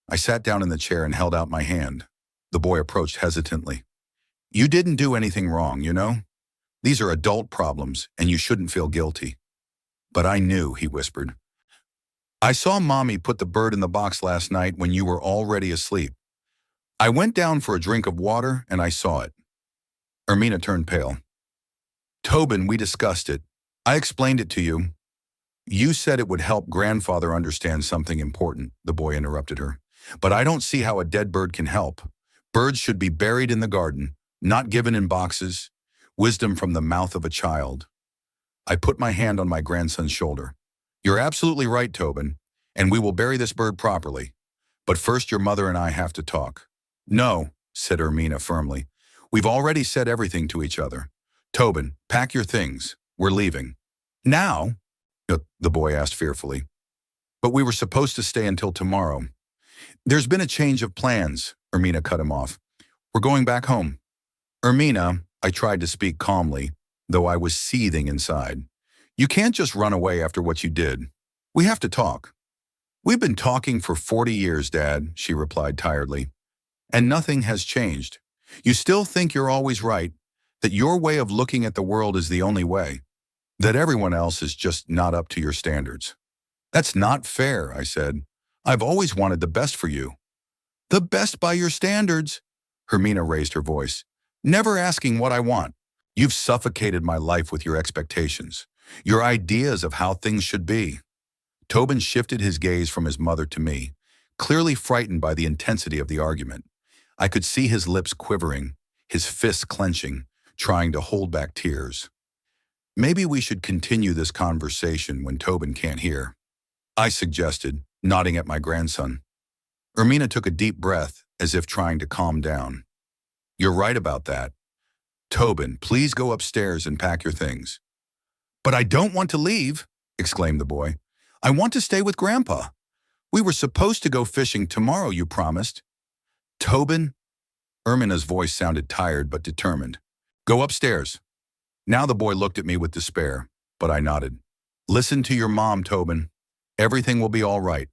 I sat down in the chair and held out my hand. The boy approached hesitantly. You didn't do anything wrong, you know? These are adult problems, and you shouldn't feel guilty. But I knew, he whispered. I saw Mommy put the bird in the box last night when you were already asleep. I went down for a drink of water, and I saw it. Ermina turned pale. Tobin, we discussed it. I explained it to you. You said it would help grandfather understand something important, the boy interrupted her. But I don't see how a dead bird can help. Birds should be buried in the garden, not given in boxes. Wisdom from the mouth of a child. I put my hand on my grandson's shoulder. You're absolutely right, Tobin, and we will bury this bird properly. But first your mother and I have to talk. No, said Ermina firmly. We've already said everything to each other. Tobin, pack your things. We're leaving. Now? The boy asked fearfully. But we were supposed to stay until tomorrow. There's been a change of plans, Ermina cut him off. We're going back home. Ermina, I tried to speak calmly, though I was seething inside. You can't just run away after what you did. We have to talk. We've been talking for 40 years, Dad, she replied tiredly. And nothing has changed. You still think you're always right, that your way of looking at the world is the only way, that everyone else is just not up to your standards. That's not fair, I said. I've always wanted the best for you. The best by your standards? Hermina raised her voice. Never asking what I want. You've suffocated my life with your expectations, your ideas of how things should be. Tobin shifted his gaze from his mother to me, clearly frightened by the intensity of the argument. I could see his lips quivering, his fists clenching, trying to hold back tears. Maybe we should continue this conversation when Tobin can't hear, I suggested, nodding at my grandson. Ermina took a deep breath, as if trying to calm down. You're right about that. Tobin, please go upstairs and pack your things. But I don't want to leave, exclaimed the boy. I want to stay with Grandpa. We were supposed to go fishing tomorrow, you promised. Tobin? Ermina's voice sounded tired but determined. Go upstairs. Now the boy looked at me with despair, but I nodded. Listen to your mom, Tobin. Everything will be all right.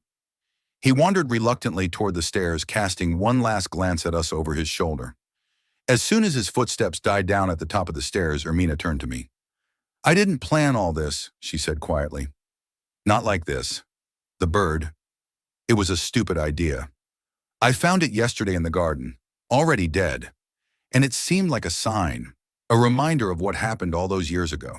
He wandered reluctantly toward the stairs, casting one last glance at us over his shoulder. As soon as his footsteps died down at the top of the stairs, Ermina turned to me. I didn't plan all this, she said quietly. Not like this. The bird. It was a stupid idea. I found it yesterday in the garden, already dead, and it seemed like a sign, a reminder of what happened all those years ago.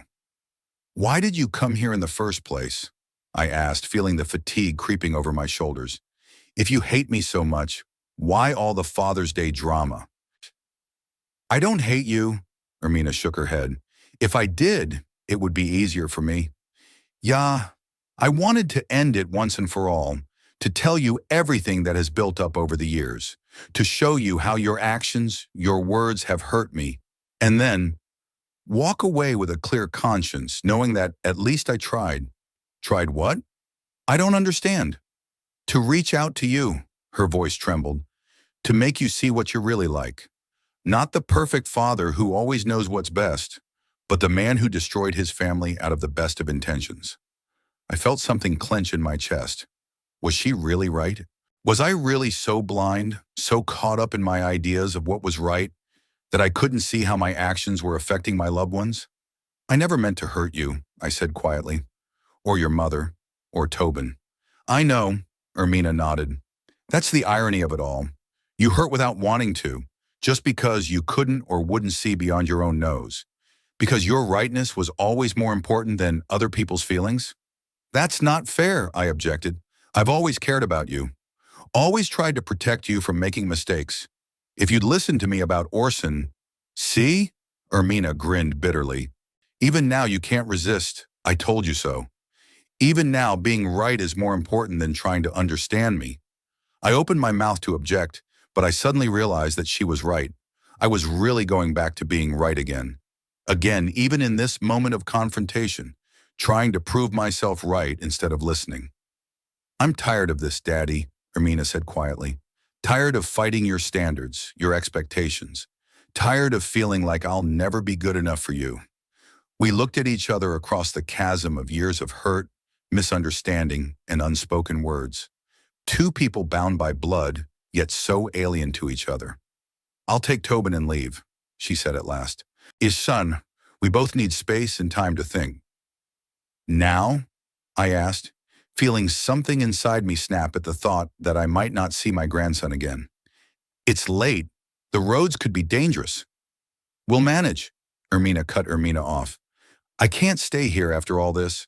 Why did you come here in the first place? I asked, feeling the fatigue creeping over my shoulders. If you hate me so much, why all the Father's Day drama? I don't hate you, Ermina shook her head. If I did, it would be easier for me. Yeah, I wanted to end it once and for all, to tell you everything that has built up over the years, to show you how your actions, your words have hurt me, and then walk away with a clear conscience, knowing that at least I tried. Tried what? I don't understand. To reach out to you, her voice trembled, to make you see what you're really like. Not the perfect father who always knows what's best, but the man who destroyed his family out of the best of intentions. I felt something clench in my chest. Was she really right? Was I really so blind, so caught up in my ideas of what was right, that I couldn't see how my actions were affecting my loved ones? I never meant to hurt you, I said quietly. Or your mother, or Tobin. I know, Ermina nodded. That's the irony of it all. You hurt without wanting to, just because you couldn't or wouldn't see beyond your own nose. Because your rightness was always more important than other people's feelings? That's not fair, I objected. I've always cared about you. Always tried to protect you from making mistakes. If you'd listened to me about Orson... See? Ermina grinned bitterly. Even now you can't resist. I told you so. Even now, being right is more important than trying to understand me. I opened my mouth to object, but I suddenly realized that she was right. I was really going back to being right again. Again, even in this moment of confrontation, trying to prove myself right instead of listening. I'm tired of this, Daddy, Ermina said quietly. Tired of fighting your standards, your expectations. Tired of feeling like I'll never be good enough for you. We looked at each other across the chasm of years of hurt, misunderstanding, and unspoken words. Two people bound by blood, yet so alien to each other. I'll take Tobin and leave, she said at last. His son, We both need space and time to think. Now? I asked, feeling something inside me snap at the thought that I might not see my grandson again. It's late. The roads could be dangerous. We'll manage. Ermina cut Ermina off. I can't stay here after all this.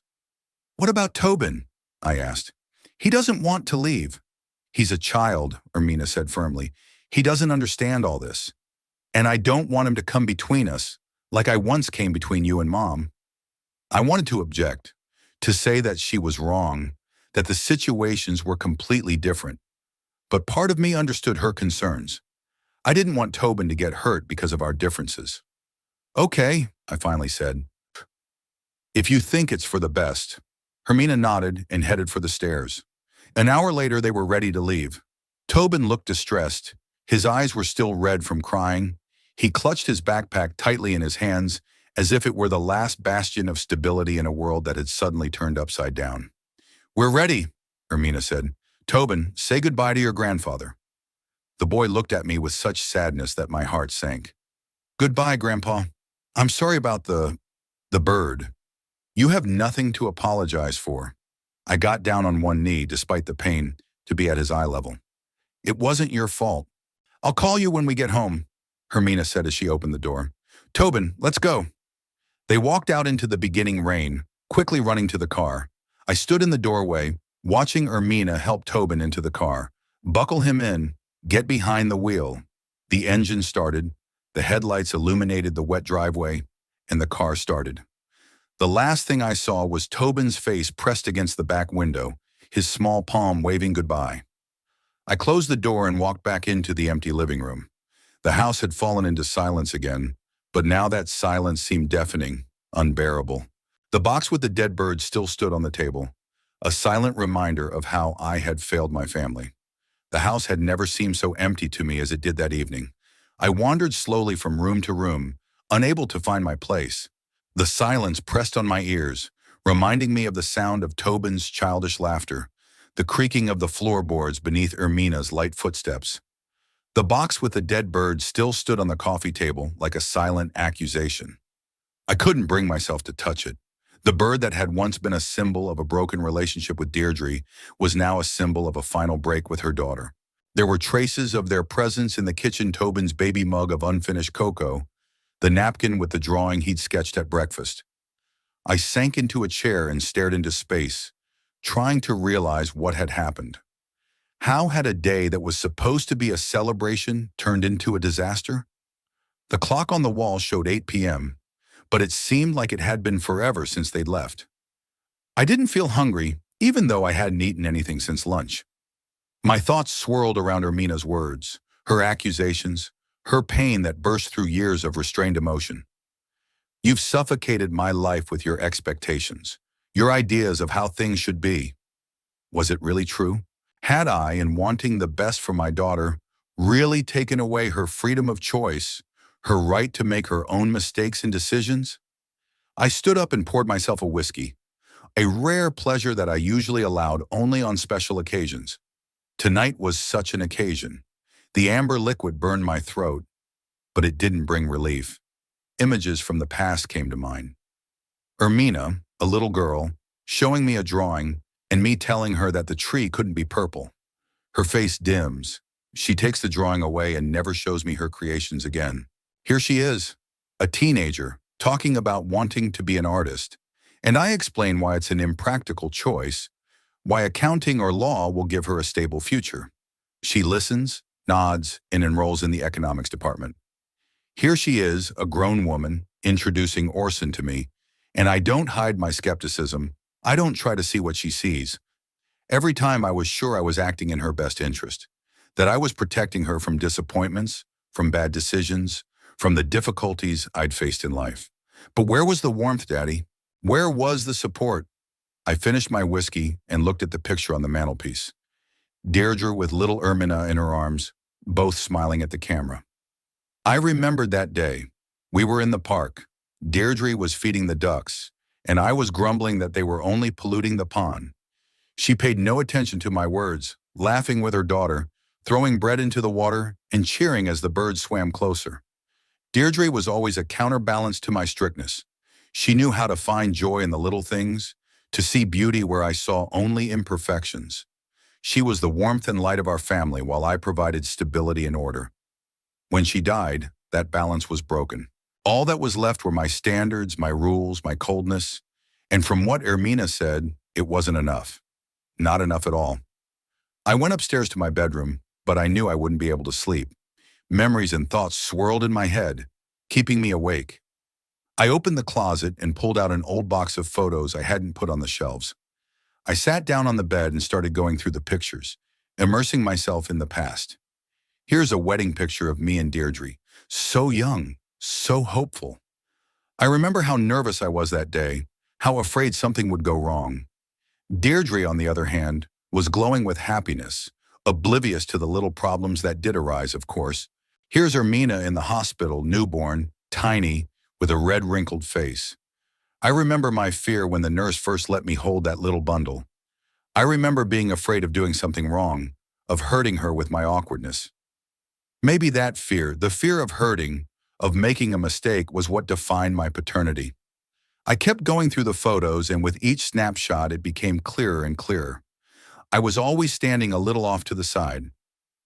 What about Tobin? I asked. He doesn't want to leave. He's a child, Ermina said firmly. He doesn't understand all this. And I don't want him to come between us, like I once came between you and Mom. I wanted to object, to say that she was wrong, that the situations were completely different. But part of me understood her concerns. I didn't want Tobin to get hurt because of our differences. Okay, I finally said. If you think it's for the best. Hermina nodded and headed for the stairs. An hour later, they were ready to leave. Tobin looked distressed. His eyes were still red from crying. He clutched his backpack tightly in his hands, as if it were the last bastion of stability in a world that had suddenly turned upside down. We're ready, Ermina said. Tobin, say goodbye to your grandfather. The boy looked at me with such sadness that my heart sank. Goodbye, Grandpa. I'm sorry about the bird. You have nothing to apologize for. I got down on one knee, despite the pain, to be at his eye level. It wasn't your fault. I'll call you when we get home, Hermina said as she opened the door. Tobin, let's go. They walked out into the beginning rain, quickly running to the car. I stood in the doorway, watching Ermina help Tobin into the car, buckle him in, get behind the wheel. The engine started, the headlights illuminated the wet driveway, and the car started. The last thing I saw was Tobin's face pressed against the back window, his small palm waving goodbye. I closed the door and walked back into the empty living room. The house had fallen into silence again, but now that silence seemed deafening, unbearable. The box with the dead bird still stood on the table, a silent reminder of how I had failed my family. The house had never seemed so empty to me as it did that evening. I wandered slowly from room to room, unable to find my place. The silence pressed on my ears, reminding me of the sound of Tobin's childish laughter, the creaking of the floorboards beneath Ermina's light footsteps. The box with the dead bird still stood on the coffee table like a silent accusation. I couldn't bring myself to touch it. The bird that had once been a symbol of a broken relationship with Deirdre was now a symbol of a final break with her daughter. There were traces of their presence in the kitchen, Tobin's baby mug of unfinished cocoa, the napkin with the drawing he'd sketched at breakfast. I sank into a chair and stared into space, trying to realize what had happened. How had a day that was supposed to be a celebration turned into a disaster? The clock on the wall showed 8 p.m., but it seemed like it had been forever since they'd left. I didn't feel hungry, even though I hadn't eaten anything since lunch. My thoughts swirled around Ermina's words, her accusations, her pain that burst through years of restrained emotion. You've suffocated my life with your expectations, your ideas of how things should be. Was it really true? Had I, in wanting the best for my daughter, really taken away her freedom of choice, her right to make her own mistakes and decisions? I stood up and poured myself a whiskey, a rare pleasure that I usually allowed only on special occasions. Tonight was such an occasion. The amber liquid burned my throat, but it didn't bring relief. Images from the past came to mind. Ermina, a little girl, showing me a drawing, and me telling her that the tree couldn't be purple. Her face dims. She takes the drawing away and never shows me her creations again. Here she is, a teenager, talking about wanting to be an artist, and I explain why it's an impractical choice, why accounting or law will give her a stable future. She listens, nods, and enrolls in the economics department. Here she is, a grown woman, introducing Orson to me, and I don't hide my skepticism. I don't try to see what she sees. Every time I was sure I was acting in her best interest, that I was protecting her from disappointments, from bad decisions, from the difficulties I'd faced in life. But where was the warmth, Daddy? Where was the support? I finished my whiskey and looked at the picture on the mantelpiece. Deirdre with little Ermina in her arms, both smiling at the camera. I remembered that day. We were in the park. Deirdre was feeding the ducks, and I was grumbling that they were only polluting the pond. She paid no attention to my words, laughing with her daughter, throwing bread into the water, and cheering as the birds swam closer. Deirdre was always a counterbalance to my strictness. She knew how to find joy in the little things, to see beauty where I saw only imperfections. She was the warmth and light of our family while I provided stability and order. When she died, that balance was broken. All that was left were my standards, my rules, my coldness, and from what Ermina said, it wasn't enough. Not enough at all. I went upstairs to my bedroom, but I knew I wouldn't be able to sleep. Memories and thoughts swirled in my head, keeping me awake. I opened the closet and pulled out an old box of photos I hadn't put on the shelves. I sat down on the bed and started going through the pictures, immersing myself in the past. Here's a wedding picture of me and Deirdre, so young, so hopeful. I remember how nervous I was that day, how afraid something would go wrong. Deirdre, on the other hand, was glowing with happiness, oblivious to the little problems that did arise, of course. Here's Ermina in the hospital, newborn, tiny, with a red wrinkled face. I remember my fear when the nurse first let me hold that little bundle. I remember being afraid of doing something wrong, of hurting her with my awkwardness. Maybe that fear, the fear of hurting, of making a mistake, was what defined my paternity. I kept going through the photos, and with each snapshot it became clearer and clearer. I was always standing a little off to the side,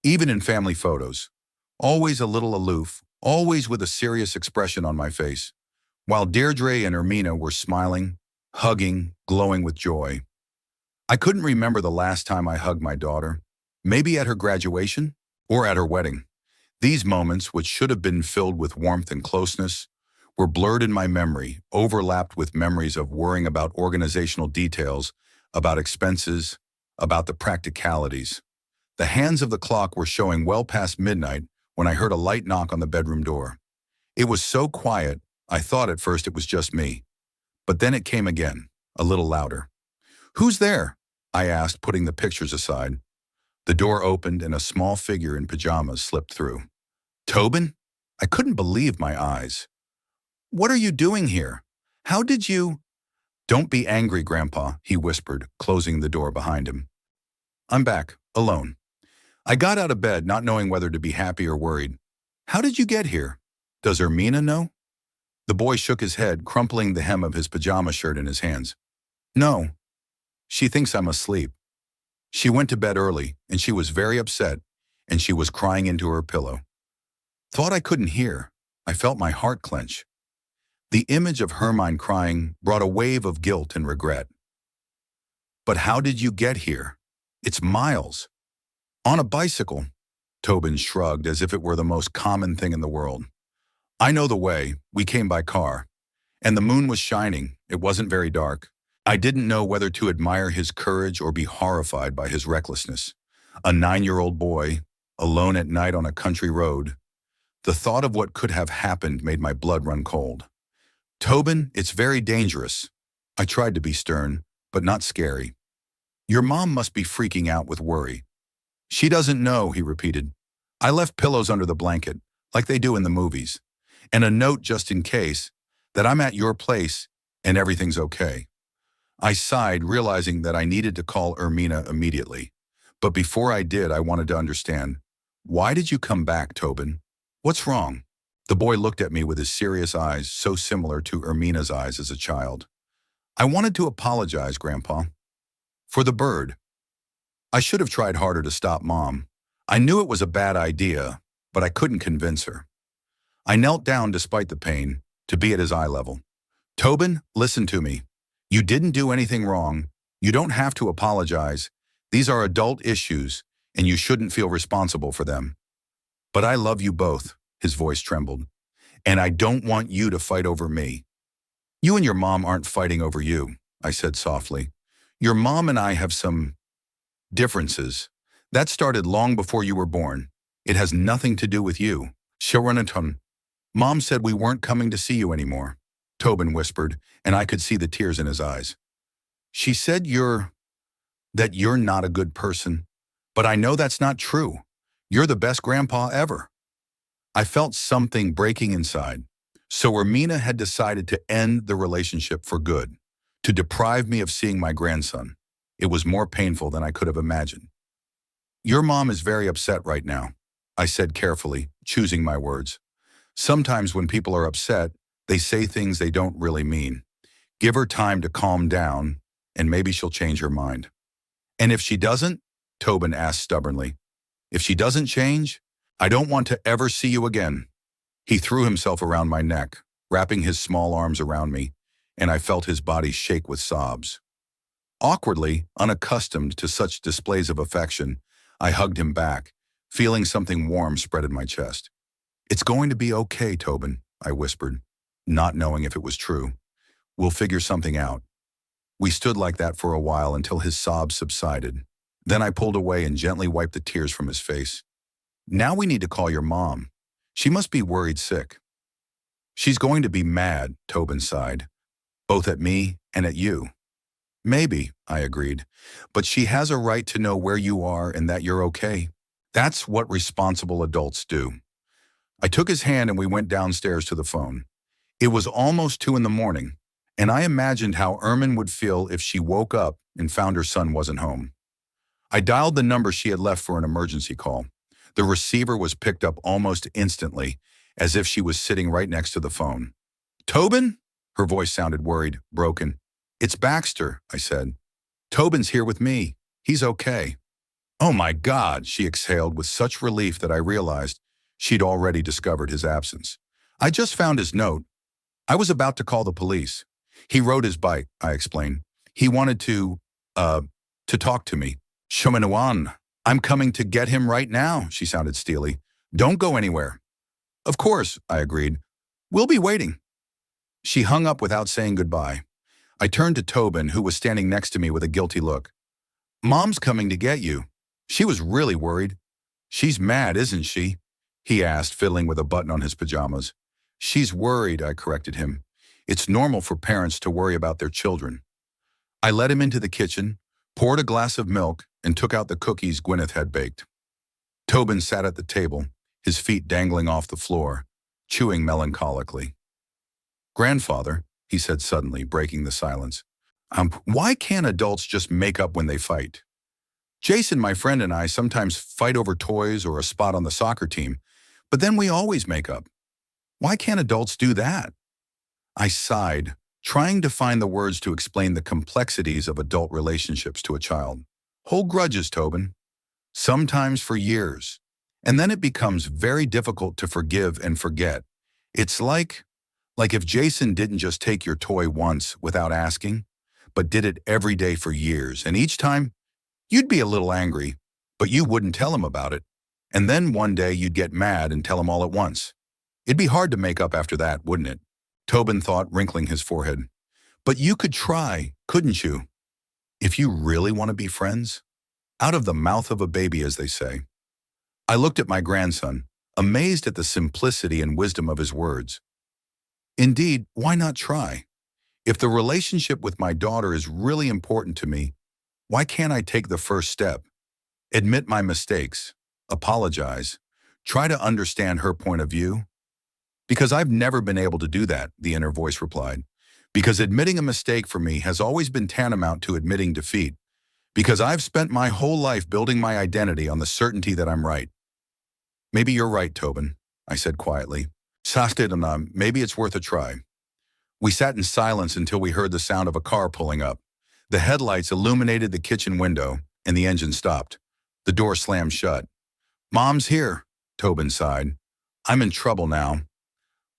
even in family photos. Always a little aloof, always with a serious expression on my face, while Deirdre and Ermina were smiling, hugging, glowing with joy. I couldn't remember the last time I hugged my daughter, maybe at her graduation or at her wedding. These moments, which should have been filled with warmth and closeness, were blurred in my memory, overlapped with memories of worrying about organizational details, about expenses, about the practicalities. The hands of the clock were showing well past midnight when I heard a light knock on the bedroom door. It was so quiet, I thought at first it was just me. But then it came again, a little louder. "Who's there?" I asked, putting the pictures aside. The door opened and a small figure in pajamas slipped through. "Tobin?" I couldn't believe my eyes. "What are you doing here? How did you—" "Don't be angry, Grandpa," he whispered, closing the door behind him. "I'm back, alone." I got out of bed, not knowing whether to be happy or worried. "How did you get here? Does Ermina know?" The boy shook his head, crumpling the hem of his pajama shirt in his hands. "No. She thinks I'm asleep. She went to bed early, and she was very upset, and she was crying into her pillow." Thought I couldn't hear. I felt my heart clench. The image of Hermine crying brought a wave of guilt and regret. "But how did you get here? It's miles." "On a bicycle." Tobin shrugged as if it were the most common thing in the world. "I know the way. We came by car. And the moon was shining. It wasn't very dark. I didn't know whether to admire his courage or be horrified by his recklessness. A 9-year-old boy, alone at night on a country road. The thought of what could have happened made my blood run cold. "Tobin, it's very dangerous." I tried to be stern, but not scary. "Your mom must be freaking out with worry." "She doesn't know," he repeated. "I left pillows under the blanket, like they do in the movies, and a note just in case, that I'm at your place and everything's okay." I sighed, realizing that I needed to call Ermina immediately. But before I did, I wanted to understand. "Why did you come back, Tobin? What's wrong?" The boy looked at me with his serious eyes, so similar to Ermina's eyes as a child. "I wanted to apologize, Grandpa. For the bird. I should have tried harder to stop Mom. I knew it was a bad idea, but I couldn't convince her." I knelt down despite the pain, to be at his eye level. "Tobin, listen to me. You didn't do anything wrong. You don't have to apologize. These are adult issues, and you shouldn't feel responsible for them. But I love you both," his voice trembled, "and I don't want you to fight over me." "You and your mom aren't fighting over you," I said softly. "Your mom and I have some differences. That started long before you were born. It has nothing to do with you." "Sharonaton, Mom said we weren't coming to see you anymore," Tobin whispered, and I could see the tears in his eyes. "She said that you're not a good person. But I know that's not true. You're the best grandpa ever." I felt something breaking inside. So Ermina had decided to end the relationship for good, to deprive me of seeing my grandson. It was more painful than I could have imagined. "Your mom is very upset right now," I said carefully, choosing my words. Sometimes when people are upset, they say things they don't really mean. Give her time to calm down, and maybe she'll change her mind. And if she doesn't, Tobin asked stubbornly, if she doesn't change, I don't want to ever see you again. He threw himself around my neck, wrapping his small arms around me, and I felt his body shake with sobs. Awkwardly, unaccustomed to such displays of affection, I hugged him back, feeling something warm spread in my chest. It's going to be okay, Tobin, I whispered, not knowing if it was true. We'll figure something out. We stood like that for a while until his sobs subsided. Then I pulled away and gently wiped the tears from his face. Now we need to call your mom. She must be worried sick. She's going to be mad, Tobin sighed, both at me and at you. Maybe, I agreed, but she has a right to know where you are and that you're okay. That's what responsible adults do. I took his hand and we went downstairs to the phone. It was almost 2 in the morning, and I imagined how Ermin would feel if she woke up and found her son wasn't home. I dialed the number she had left for an emergency call. The receiver was picked up almost instantly, as if she was sitting right next to the phone. Tobin? Her voice sounded worried, broken. It's Baxter, I said. Tobin's here with me. He's okay. Oh my God, she exhaled with such relief that I realized she'd already discovered his absence. I just found his note. I was about to call the police. He rode his bike, I explained. He wanted to talk to me. Shumanuan, I'm coming to get him right now, she sounded steely. Don't go anywhere. Of course, I agreed. We'll be waiting. She hung up without saying goodbye. I turned to Tobin, who was standing next to me with a guilty look. Mom's coming to get you. She was really worried. She's mad, isn't she? He asked, fiddling with a button on his pajamas. She's worried, I corrected him. It's normal for parents to worry about their children. I led him into the kitchen, poured a glass of milk, and took out the cookies Gwyneth had baked. Tobin sat at the table, his feet dangling off the floor, chewing melancholically. Grandfather, he said suddenly, breaking the silence, why can't adults just make up when they fight? Jason, my friend, and I sometimes fight over toys or a spot on the soccer team, but then we always make up. Why can't adults do that? I sighed, trying to find the words to explain the complexities of adult relationships to a child. Hold grudges, Tobin. Sometimes for years. And then it becomes very difficult to forgive and forget. It's like if Jason didn't just take your toy once without asking, but did it every day for years, and each time, you'd be a little angry, but you wouldn't tell him about it. And then one day you'd get mad and tell him all at once. It'd be hard to make up after that, wouldn't it? Tobin thought, wrinkling his forehead. But you could try, couldn't you? If you really want to be friends? Out of the mouth of a baby, as they say. I looked at my grandson, amazed at the simplicity and wisdom of his words. Indeed, why not try? If the relationship with my daughter is really important to me, why can't I take the first step? Admit my mistakes, apologize, try to understand her point of view? Because I've never been able to do that, the inner voice replied. Because admitting a mistake for me has always been tantamount to admitting defeat. Because I've spent my whole life building my identity on the certainty that I'm right. Maybe you're right, Tobin, I said quietly. Maybe it's worth a try. We sat in silence until we heard the sound of a car pulling up. The headlights illuminated the kitchen window, and the engine stopped. The door slammed shut. Mom's here, Tobin sighed. I'm in trouble now.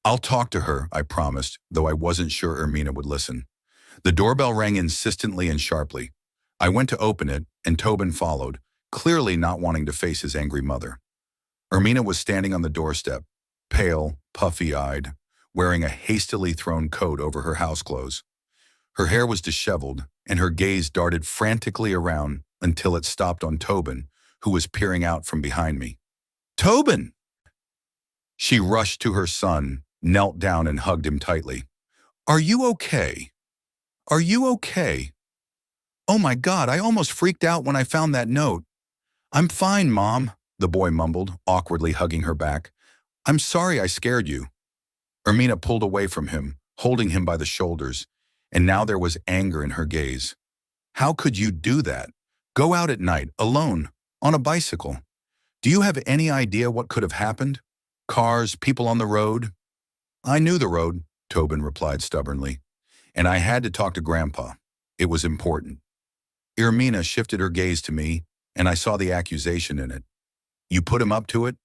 I'll talk to her, I promised, though I wasn't sure Ermina would listen. The doorbell rang insistently and sharply. I went to open it, and Tobin followed, clearly not wanting to face his angry mother. Ermina was standing on the doorstep, pale, puffy-eyed, wearing a hastily thrown coat over her house clothes. Her hair was disheveled, and her gaze darted frantically around until it stopped on Tobin, who was peering out from behind me. Tobin! She rushed to her son, knelt down and hugged him tightly. Are you okay? Are you okay? Oh my God, I almost freaked out when I found that note. I'm fine, Mom, the boy mumbled, awkwardly hugging her back. I'm sorry I scared you. Ermina pulled away from him, holding him by the shoulders, and now there was anger in her gaze. How could you do that? Go out at night, alone, on a bicycle. Do you have any idea what could have happened? Cars, people on the road. I knew the road, Tobin replied stubbornly, and I had to talk to Grandpa. It was important. Irmina shifted her gaze to me, and I saw the accusation in it. You put him up to it?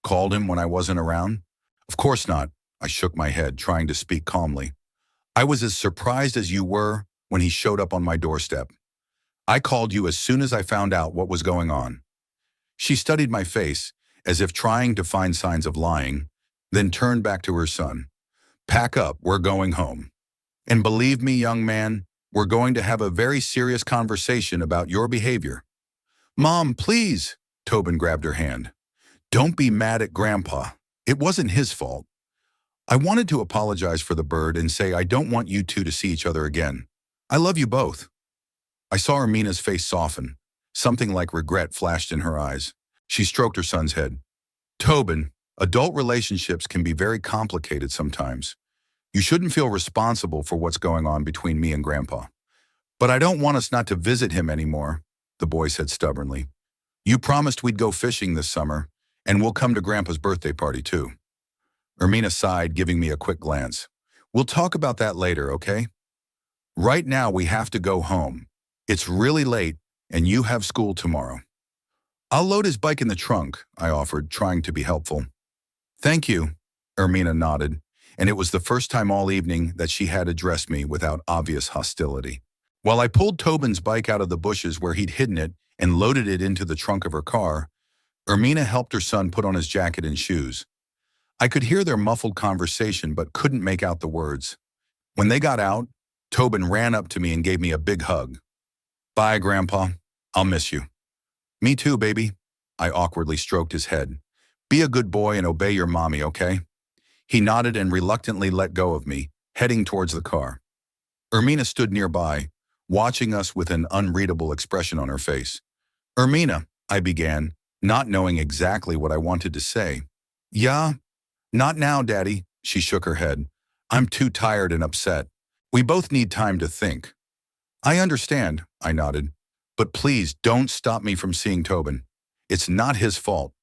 Called him when I wasn't around? Of course not. I shook my head, trying to speak calmly. I was as surprised as you were when he showed up on my doorstep. I called you as soon as I found out what was going on. She studied my face, as if trying to find signs of lying, then turned back to her son. Pack up, we're going home. And believe me, young man, we're going to have a very serious conversation about your behavior. Mom, please, Tobin grabbed her hand. Don't be mad at Grandpa. It wasn't his fault. I wanted to apologize for the bird and say I don't want you two to see each other again. I love you both. I saw Ermina's face soften. Something like regret flashed in her eyes. She stroked her son's head. Tobin, adult relationships can be very complicated sometimes. You shouldn't feel responsible for what's going on between me and Grandpa. But I don't want us not to visit him anymore, the boy said stubbornly. You promised we'd go fishing this summer, and we'll come to Grandpa's birthday party too. Ermina sighed, giving me a quick glance. We'll talk about that later, okay? Right now we have to go home. It's really late, and you have school tomorrow. I'll load his bike in the trunk, I offered, trying to be helpful. Thank you, Ermina nodded, and it was the first time all evening that she had addressed me without obvious hostility. While I pulled Tobin's bike out of the bushes where he'd hidden it and loaded it into the trunk of her car, Ermina helped her son put on his jacket and shoes. I could hear their muffled conversation but couldn't make out the words. When they got out, Tobin ran up to me and gave me a big hug. Bye, Grandpa. I'll miss you. Me too, baby. I awkwardly stroked his head. Be a good boy and obey your mommy, okay? He nodded and reluctantly let go of me, heading towards the car. Ermina stood nearby, watching us with an unreadable expression on her face. Ermina, I began, not knowing exactly what I wanted to say. Yeah? Not now, Daddy, she shook her head. I'm too tired and upset. We both need time to think. I understand, I nodded. But please don't stop me from seeing Tobin. It's not his fault.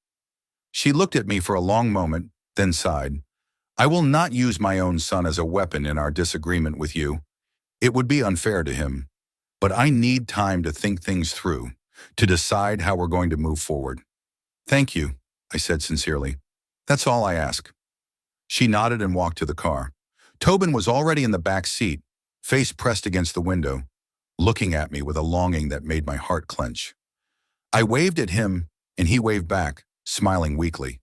She looked at me for a long moment, then sighed. I will not use my own son as a weapon in our disagreement with you. It would be unfair to him. But I need time to think things through, to decide how we're going to move forward. Thank you, I said sincerely. That's all I ask. She nodded and walked to the car. Tobin was already in the back seat, face pressed against the window, looking at me with a longing that made my heart clench. I waved at him, and he waved back, smiling weakly.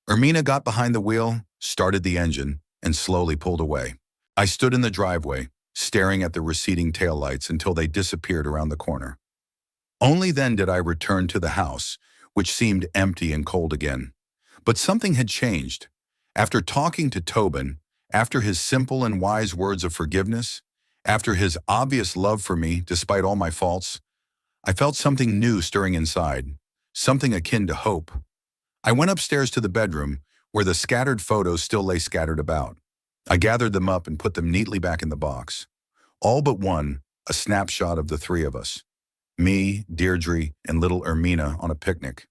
Ermina got behind the wheel, started the engine, and slowly pulled away. I stood in the driveway, staring at the receding taillights until they disappeared around the corner. Only then did I return to the house, which seemed empty and cold again. But something had changed. After talking to Tobin, after his simple and wise words of forgiveness, after his obvious love for me despite all my faults, I felt something new stirring inside, something akin to hope. I went upstairs to the bedroom, where the scattered photos still lay scattered about. I gathered them up and put them neatly back in the box. All but one, a snapshot of the three of us. Me, Deirdre, and little Ermina on a picnic.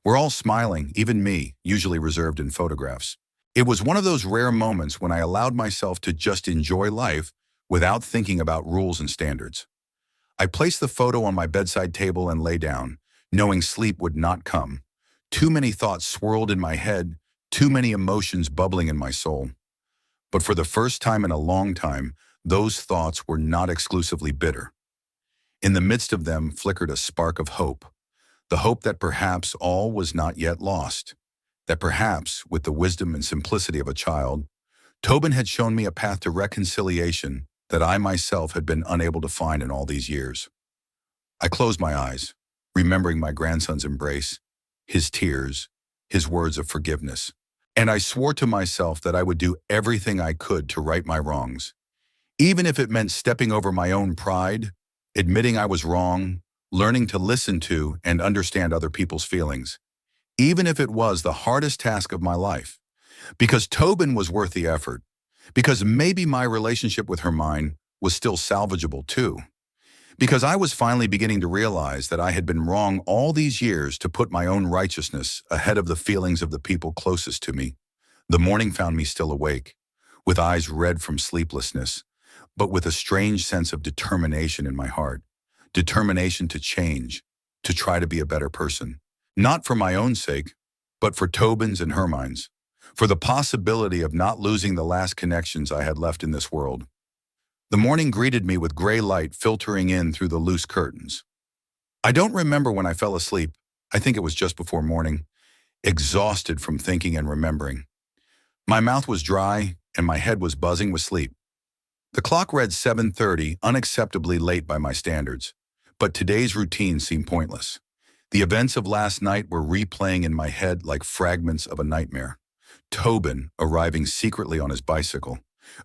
We're all smiling, even me, usually reserved in photographs. It was one of those rare moments when I allowed myself to just enjoy life without thinking about rules and standards. I placed the photo on my bedside table and lay down, knowing sleep would not come. Too many thoughts swirled in my head, too many emotions bubbling in my soul. But for the first time in a long time, those thoughts were not exclusively bitter. In the midst of them flickered a spark of hope, the hope that perhaps all was not yet lost, that perhaps, with the wisdom and simplicity of a child, Tobin had shown me a path to reconciliation that I myself had been unable to find in all these years. I closed my eyes, remembering my grandson's embrace, his tears, his words of forgiveness, and I swore to myself that I would do everything I could to right my wrongs, even if it meant stepping over my own pride, admitting I was wrong, learning to listen to and understand other people's feelings, even if it was the hardest task of my life, because Tobin was worth the effort, because maybe my relationship with Hermine was still salvageable too, Because I was finally beginning to realize that I had been wrong all these years to put my own righteousness ahead of the feelings of the people closest to me. The morning found me still awake, with eyes red from sleeplessness, but with a strange sense of determination in my heart. Determination to change, to try to be a better person. Not for my own sake, but for Tobin's and Hermine's. For the possibility of not losing the last connections I had left in this world. The morning greeted me with gray light filtering in through the loose curtains. I don't remember when I fell asleep. I think it was just before morning, exhausted from thinking and remembering. My mouth was dry and my head was buzzing with sleep. The clock read 7:30, unacceptably late by my standards. But today's routine seemed pointless. The events of last night were replaying in my head like fragments of a nightmare. Tobin arriving secretly on his bicycle.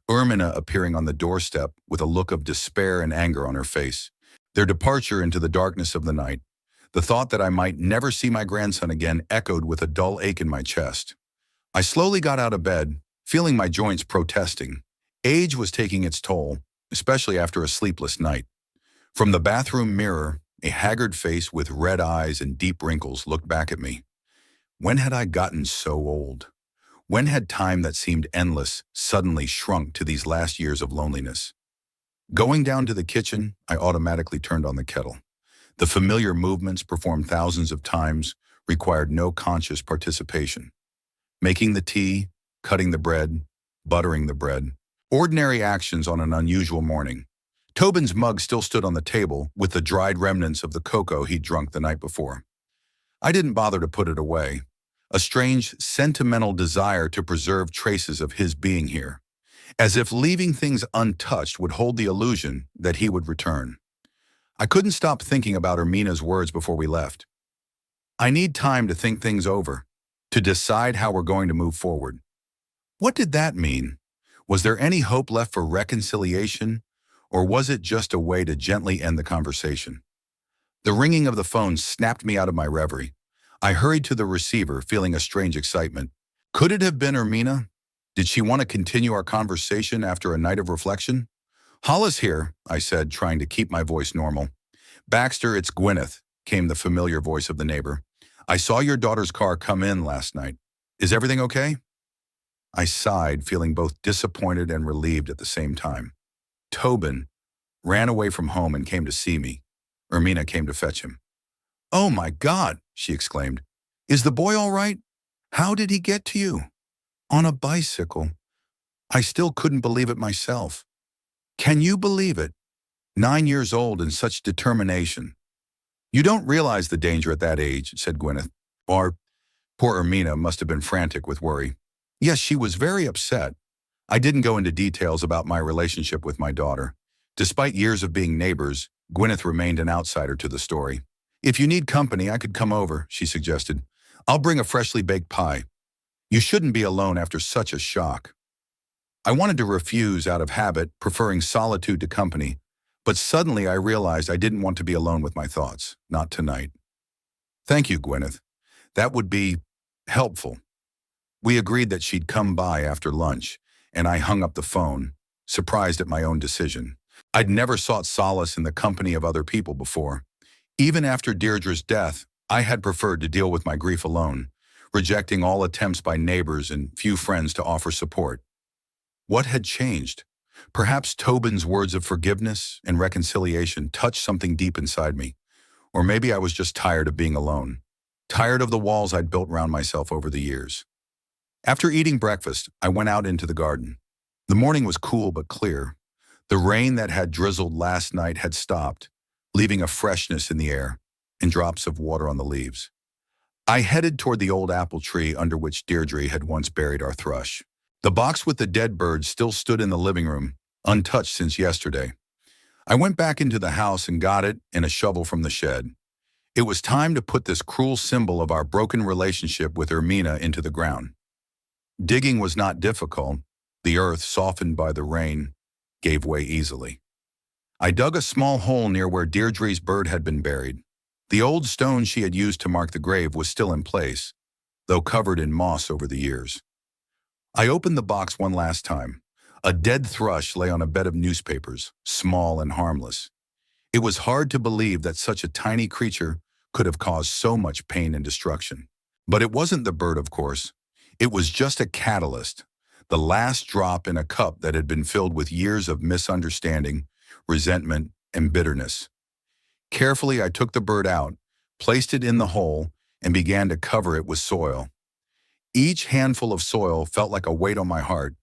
Ermina appearing on the doorstep with a look of despair and anger on her face. Their departure into the darkness of the night. The thought that I might never see my grandson again echoed with a dull ache in my chest. I slowly got out of bed, feeling my joints protesting. Age was taking its toll, especially after a sleepless night. From the bathroom mirror, a haggard face with red eyes and deep wrinkles looked back at me. When had I gotten so old? When had time that seemed endless suddenly shrunk to these last years of loneliness? Going down to the kitchen, I automatically turned on the kettle. The familiar movements performed thousands of times required no conscious participation. Making the tea, cutting the bread, buttering the bread. Ordinary actions on an unusual morning. Tobin's mug still stood on the table with the dried remnants of the cocoa he'd drunk the night before. I didn't bother to put it away. A strange, sentimental desire to preserve traces of his being here, as if leaving things untouched would hold the illusion that he would return. I couldn't stop thinking about Ermina's words before we left. I need time to think things over, to decide how we're going to move forward. What did that mean? Was there any hope left for reconciliation, or was it just a way to gently end the conversation? The ringing of the phone snapped me out of my reverie. I hurried to the receiver, feeling a strange excitement. Could it have been Ermina? Did she want to continue our conversation after a night of reflection? "Hollis here," I said, trying to keep my voice normal. "Baxter, it's Gwyneth," came the familiar voice of the neighbor. "I saw your daughter's car come in last night. Is everything okay?" I sighed, feeling both disappointed and relieved at the same time. Tobin ran away from home and came to see me. Ermina came to fetch him. "Oh my God," she exclaimed. "Is the boy all right? How did he get to you?" "On a bicycle." I still couldn't believe it myself. Can you believe it? 9 years old and such determination. "You don't realize the danger at that age," said Gwyneth. Or, poor Ermina must have been frantic with worry. Yes, she was very upset. I didn't go into details about my relationship with my daughter. Despite years of being neighbors, Gwyneth remained an outsider to the story. "If you need company, I could come over," she suggested. "I'll bring a freshly baked pie. You shouldn't be alone after such a shock." I wanted to refuse out of habit, preferring solitude to company, but suddenly I realized I didn't want to be alone with my thoughts, not tonight. "Thank you, Gwyneth. That would be helpful." We agreed that she'd come by after lunch, and I hung up the phone, surprised at my own decision. I'd never sought solace in the company of other people before. Even after Deirdre's death, I had preferred to deal with my grief alone, rejecting all attempts by neighbors and few friends to offer support. What had changed? Perhaps Tobin's words of forgiveness and reconciliation touched something deep inside me. Or maybe I was just tired of being alone, tired of the walls I'd built around myself over the years. After eating breakfast, I went out into the garden. The morning was cool but clear. The rain that had drizzled last night had stopped, leaving a freshness in the air and drops of water on the leaves. I headed toward the old apple tree under which Deirdre had once buried our thrush. The box with the dead bird still stood in the living room, untouched since yesterday. I went back into the house and got it and a shovel from the shed. It was time to put this cruel symbol of our broken relationship with Ermina into the ground. Digging was not difficult. The earth, softened by the rain, gave way easily. I dug a small hole near where Deirdre's bird had been buried. The old stone she had used to mark the grave was still in place, though covered in moss over the years. I opened the box one last time. A dead thrush lay on a bed of newspapers, small and harmless. It was hard to believe that such a tiny creature could have caused so much pain and destruction. But it wasn't the bird, of course. It was just a catalyst, the last drop in a cup that had been filled with years of misunderstanding, resentment, and bitterness. Carefully, I took the bird out, placed it in the hole, and began to cover it with soil. Each handful of soil felt like a weight on my heart.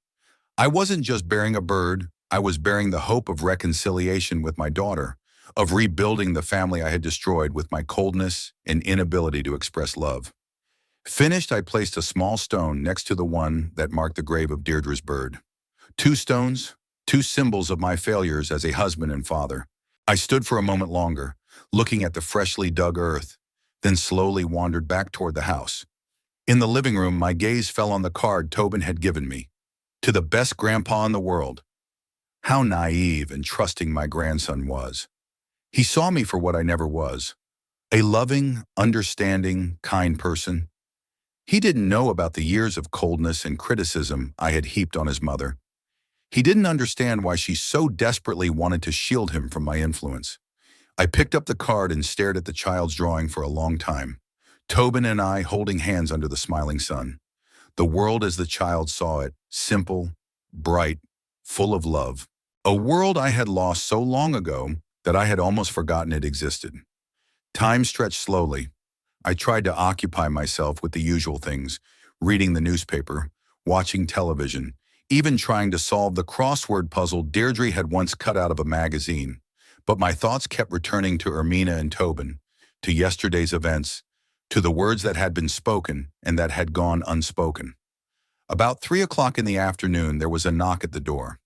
I wasn't just bearing a bird, I was bearing the hope of reconciliation with my daughter, of rebuilding the family I had destroyed with my coldness and inability to express love. Finished, I placed a small stone next to the one that marked the grave of Deirdre's bird. Two stones, two symbols of my failures as a husband and father. I stood for a moment longer, looking at the freshly dug earth, then slowly wandered back toward the house. In the living room, my gaze fell on the card Tobin had given me. To the best grandpa in the world. How naive and trusting my grandson was. He saw me for what I never was. A loving, understanding, kind person. He didn't know about the years of coldness and criticism I had heaped on his mother. He didn't understand why she so desperately wanted to shield him from my influence. I picked up the card and stared at the child's drawing for a long time. Tobin and I holding hands under the smiling sun. The world as the child saw it, simple, bright, full of love. A world I had lost so long ago that I had almost forgotten it existed. Time stretched slowly. I tried to occupy myself with the usual things, reading the newspaper, watching television, even trying to solve the crossword puzzle Deirdre had once cut out of a magazine. But my thoughts kept returning to Ermina and Tobin, to yesterday's events, to the words that had been spoken and that had gone unspoken. About 3 o'clock in the afternoon, there was a knock at the door.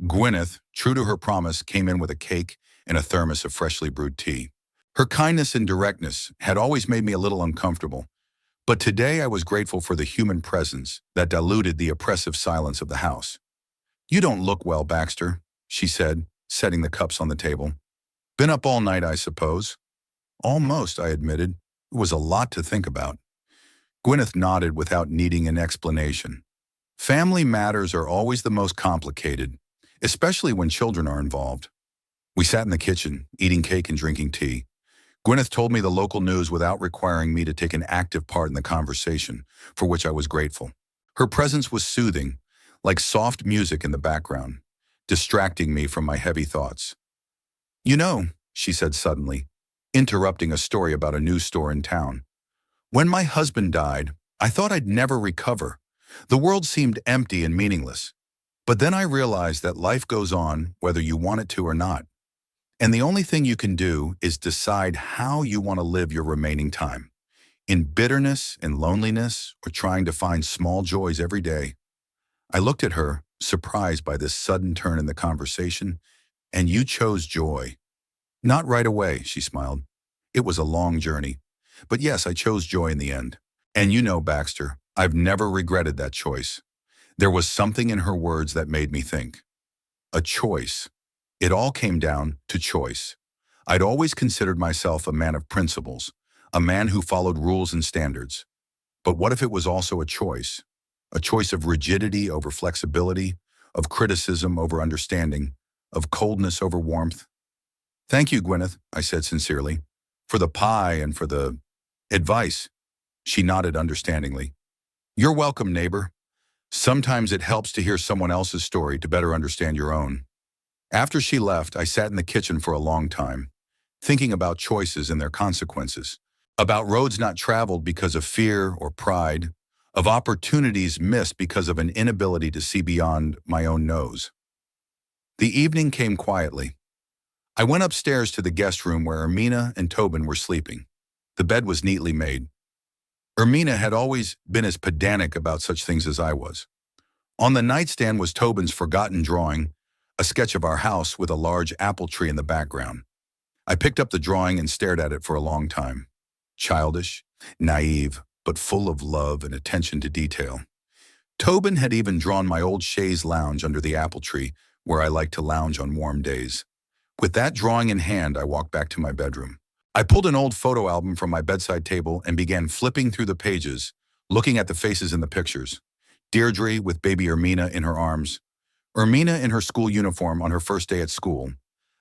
Gwyneth, true to her promise, came in with a cake and a thermos of freshly brewed tea. Her kindness and directness had always made me a little uncomfortable, but today I was grateful for the human presence that diluted the oppressive silence of the house. "You don't look well, Baxter," she said, setting the cups on the table. "Been up all night, I suppose?" "Almost," I admitted. It was a lot to think about. Gwyneth nodded without needing an explanation. Family matters are always the most complicated, especially when children are involved. We sat in the kitchen, eating cake and drinking tea. Gwyneth told me the local news without requiring me to take an active part in the conversation, for which I was grateful. Her presence was soothing, like soft music in the background, distracting me from my heavy thoughts. "You know," she said suddenly, interrupting a story about a news store in town, "when my husband died, I thought I'd never recover. The world seemed empty and meaningless. But then I realized that life goes on whether you want it to or not. And the only thing you can do is decide how you want to live your remaining time. In bitterness and loneliness, or trying to find small joys every day." I looked at her, surprised by this sudden turn in the conversation. "And you chose joy." "Not right away," she smiled. "It was a long journey. But yes, I chose joy in the end. And you know, Baxter, I've never regretted that choice." There was something in her words that made me think. A choice. It all came down to choice. I'd always considered myself a man of principles, a man who followed rules and standards. But what if it was also a choice? A choice of rigidity over flexibility, of criticism over understanding, of coldness over warmth? "Thank you, Gwyneth," I said sincerely, "for the pie and for the advice." She nodded understandingly. "You're welcome, neighbor. Sometimes it helps to hear someone else's story to better understand your own." After she left, I sat in the kitchen for a long time, thinking about choices and their consequences, about roads not traveled because of fear or pride, of opportunities missed because of an inability to see beyond my own nose. The evening came quietly. I went upstairs to the guest room where Ermina and Tobin were sleeping. The bed was neatly made. Ermina had always been as pedantic about such things as I was. On the nightstand was Tobin's forgotten drawing, a sketch of our house with a large apple tree in the background. I picked up the drawing and stared at it for a long time. Childish, naive, but full of love and attention to detail. Tobin had even drawn my old chaise lounge under the apple tree, where I liked to lounge on warm days. With that drawing in hand, I walked back to my bedroom. I pulled an old photo album from my bedside table and began flipping through the pages, looking at the faces in the pictures. Deirdre with baby Ermina in her arms, Ermina in her school uniform on her first day at school,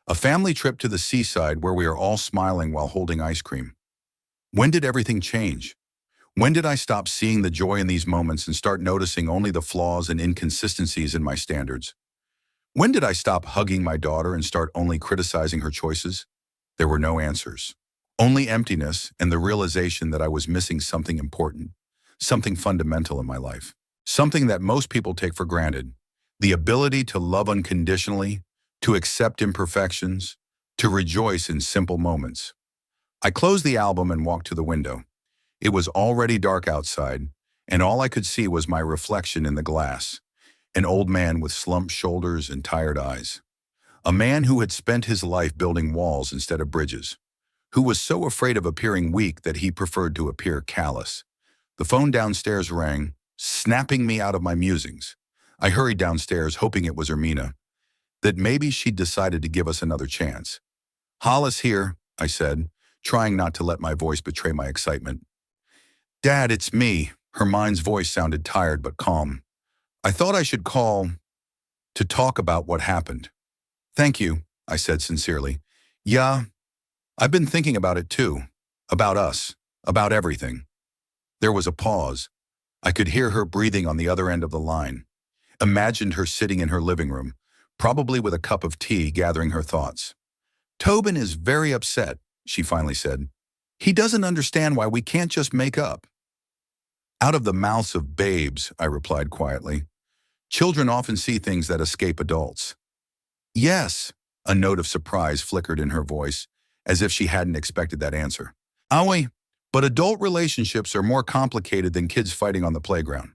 A family trip to the seaside where we are all smiling while holding ice cream. When did everything change? When did I stop seeing the joy in these moments and start noticing only the flaws and inconsistencies in my standards? When did I stop hugging my daughter and start only criticizing her choices? There were no answers. Only emptiness and the realization that I was missing something important, something fundamental in my life, something that most people take for granted, the ability to love unconditionally, to accept imperfections, to rejoice in simple moments. I closed the album and walked to the window. It was already dark outside, and all I could see was my reflection in the glass, an old man with slumped shoulders and tired eyes. A man who had spent his life building walls instead of bridges, who was so afraid of appearing weak that he preferred to appear callous. The phone downstairs rang, snapping me out of my musings. I hurried downstairs, hoping it was Ermina, that maybe she'd decided to give us another chance. "Hollis here," I said, trying not to let my voice betray my excitement. "Dad, it's me." Her mind's voice sounded tired but calm. "I thought I should call to talk about what happened." "Thank you," I said sincerely. "Yeah, I've been thinking about it too. About us. About everything." There was a pause. I could hear her breathing on the other end of the line. Imagined her sitting in her living room, probably with a cup of tea, gathering her thoughts. "Tobin is very upset," she finally said. "He doesn't understand why we can't just make up." "Out of the mouths of babes," I replied quietly. "Children often see things that escape adults." "Yes," a note of surprise flickered in her voice, as if she hadn't expected that answer. "Aye, but adult relationships are more complicated than kids fighting on the playground."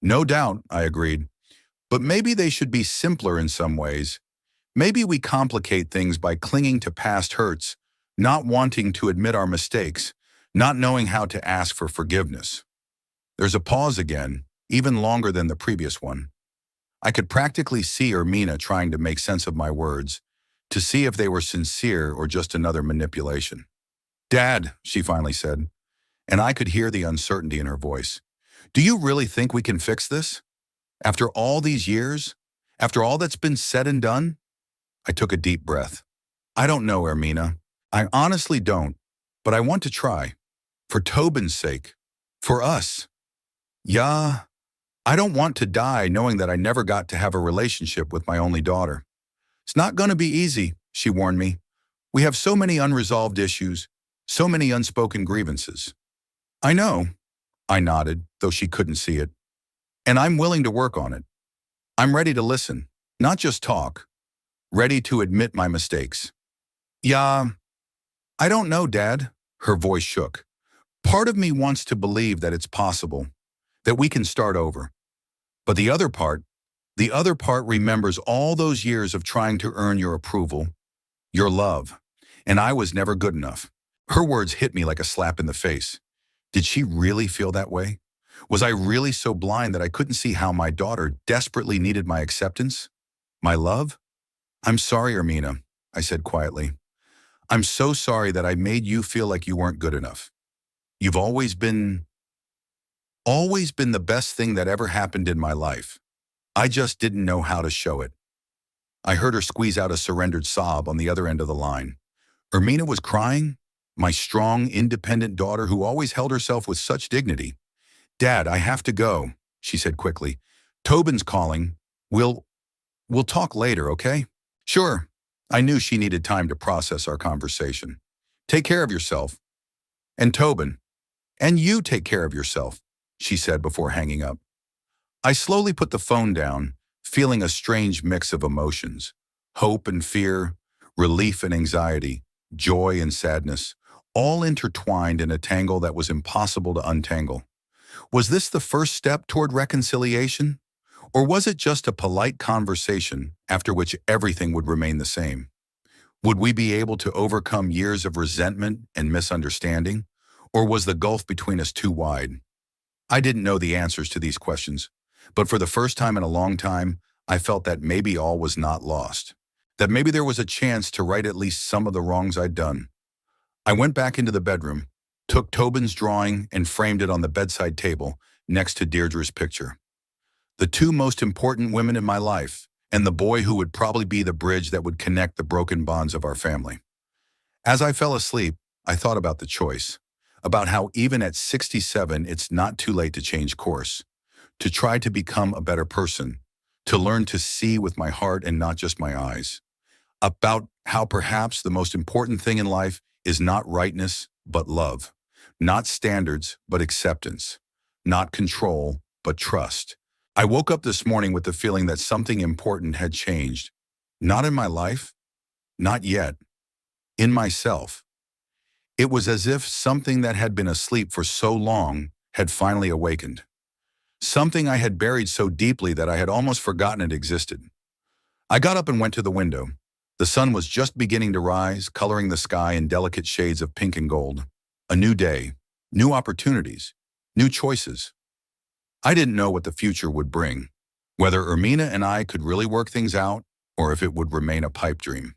"No doubt," I agreed. "But maybe they should be simpler in some ways. Maybe we complicate things by clinging to past hurts, not wanting to admit our mistakes, not knowing how to ask for forgiveness." There's a pause again, even longer than the previous one. I could practically see Ermina trying to make sense of my words, to see if they were sincere or just another manipulation. "Dad," she finally said, and I could hear the uncertainty in her voice. "Do you really think we can fix this? After all these years? After all that's been said and done?" I took a deep breath. "I don't know, Ermina. I honestly don't, but I want to try. For Tobin's sake. For us. Yeah, I don't want to die knowing that I never got to have a relationship with my only daughter." "It's not going to be easy," she warned me. "We have so many unresolved issues, so many unspoken grievances." "I know," I nodded, though she couldn't see it. "And I'm willing to work on it. I'm ready to listen, not just talk. Ready to admit my mistakes." "Yeah, I don't know, Dad." Her voice shook. "Part of me wants to believe that it's possible, that we can start over. But the other part remembers all those years of trying to earn your approval, your love, and I was never good enough." Her words hit me like a slap in the face. Did she really feel that way? Was I really so blind that I couldn't see how my daughter desperately needed my acceptance? My love? "I'm sorry, Ermina," I said quietly. "I'm so sorry that I made you feel like you weren't good enough. You've always been the best thing that ever happened in my life. I just didn't know how to show it." I heard her squeeze out a surrendered sob on the other end of the line. Ermina was crying? My strong, independent daughter who always held herself with such dignity. "Dad, I have to go," she said quickly. "Tobin's calling. We'll talk later, okay?" "Sure." I knew she needed time to process our conversation. "Take care of yourself. And Tobin. And you take care of yourself," she said before hanging up. I slowly put the phone down, feeling a strange mix of emotions. Hope and fear, relief and anxiety, joy and sadness, all intertwined in a tangle that was impossible to untangle. Was this the first step toward reconciliation? Or was it just a polite conversation after which everything would remain the same? Would we be able to overcome years of resentment and misunderstanding? Or was the gulf between us too wide? I didn't know the answers to these questions, but for the first time in a long time, I felt that maybe all was not lost. That maybe there was a chance to right at least some of the wrongs I'd done. I went back into the bedroom, took Tobin's drawing and framed it on the bedside table next to Deirdre's picture. The two most important women in my life, and the boy who would probably be the bridge that would connect the broken bonds of our family. As I fell asleep, I thought about the choice, about how even at 67, it's not too late to change course, to try to become a better person, to learn to see with my heart and not just my eyes, about how perhaps the most important thing in life is not rightness, but love, not standards, but acceptance, not control, but trust. I woke up this morning with the feeling that something important had changed, not in my life, not yet, in myself. It was as if something that had been asleep for so long had finally awakened. Something I had buried so deeply that I had almost forgotten it existed. I got up and went to the window. The sun was just beginning to rise, coloring the sky in delicate shades of pink and gold. A new day, new opportunities, new choices. I didn't know what the future would bring, whether Ermina and I could really work things out or if it would remain a pipe dream,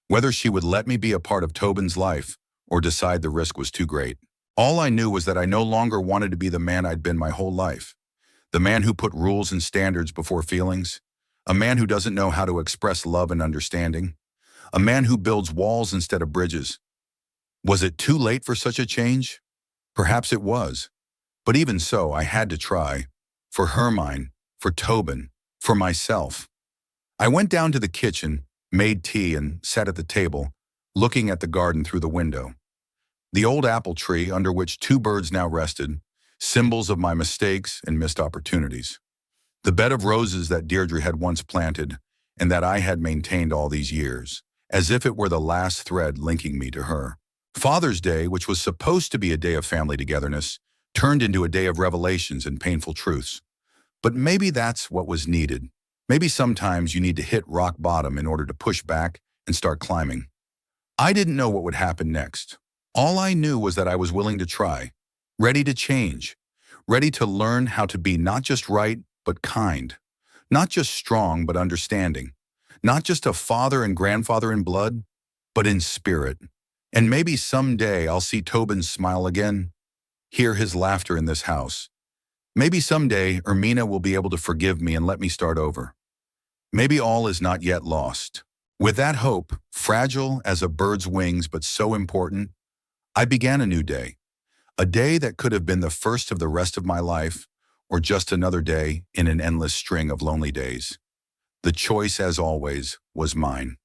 whether she would let me be a part of Tobin's life or decide the risk was too great. All I knew was that I no longer wanted to be the man I'd been my whole life, the man who put rules and standards before feelings, a man who doesn't know how to express love and understanding, a man who builds walls instead of bridges. Was it too late for such a change? Perhaps it was. But even so, I had to try. For Hermine, for Tobin, for myself. I went down to the kitchen, made tea, and sat at the table, looking at the garden through the window. The old apple tree under which two birds now rested, symbols of my mistakes and missed opportunities. The bed of roses that Deirdre had once planted and that I had maintained all these years, as if it were the last thread linking me to her. Father's Day, which was supposed to be a day of family togetherness, turned into a day of revelations and painful truths. But maybe that's what was needed. Maybe sometimes you need to hit rock bottom in order to push back and start climbing. I didn't know what would happen next. All I knew was that I was willing to try, ready to change, ready to learn how to be not just right, but kind, not just strong, but understanding, not just a father and grandfather in blood, but in spirit. And maybe someday I'll see Tobin smile again, hear his laughter in this house. Maybe someday Ermina will be able to forgive me and let me start over. Maybe all is not yet lost. With that hope, fragile as a bird's wings but so important, I began a new day. A day that could have been the first of the rest of my life, or just another day in an endless string of lonely days. The choice, as always, was mine.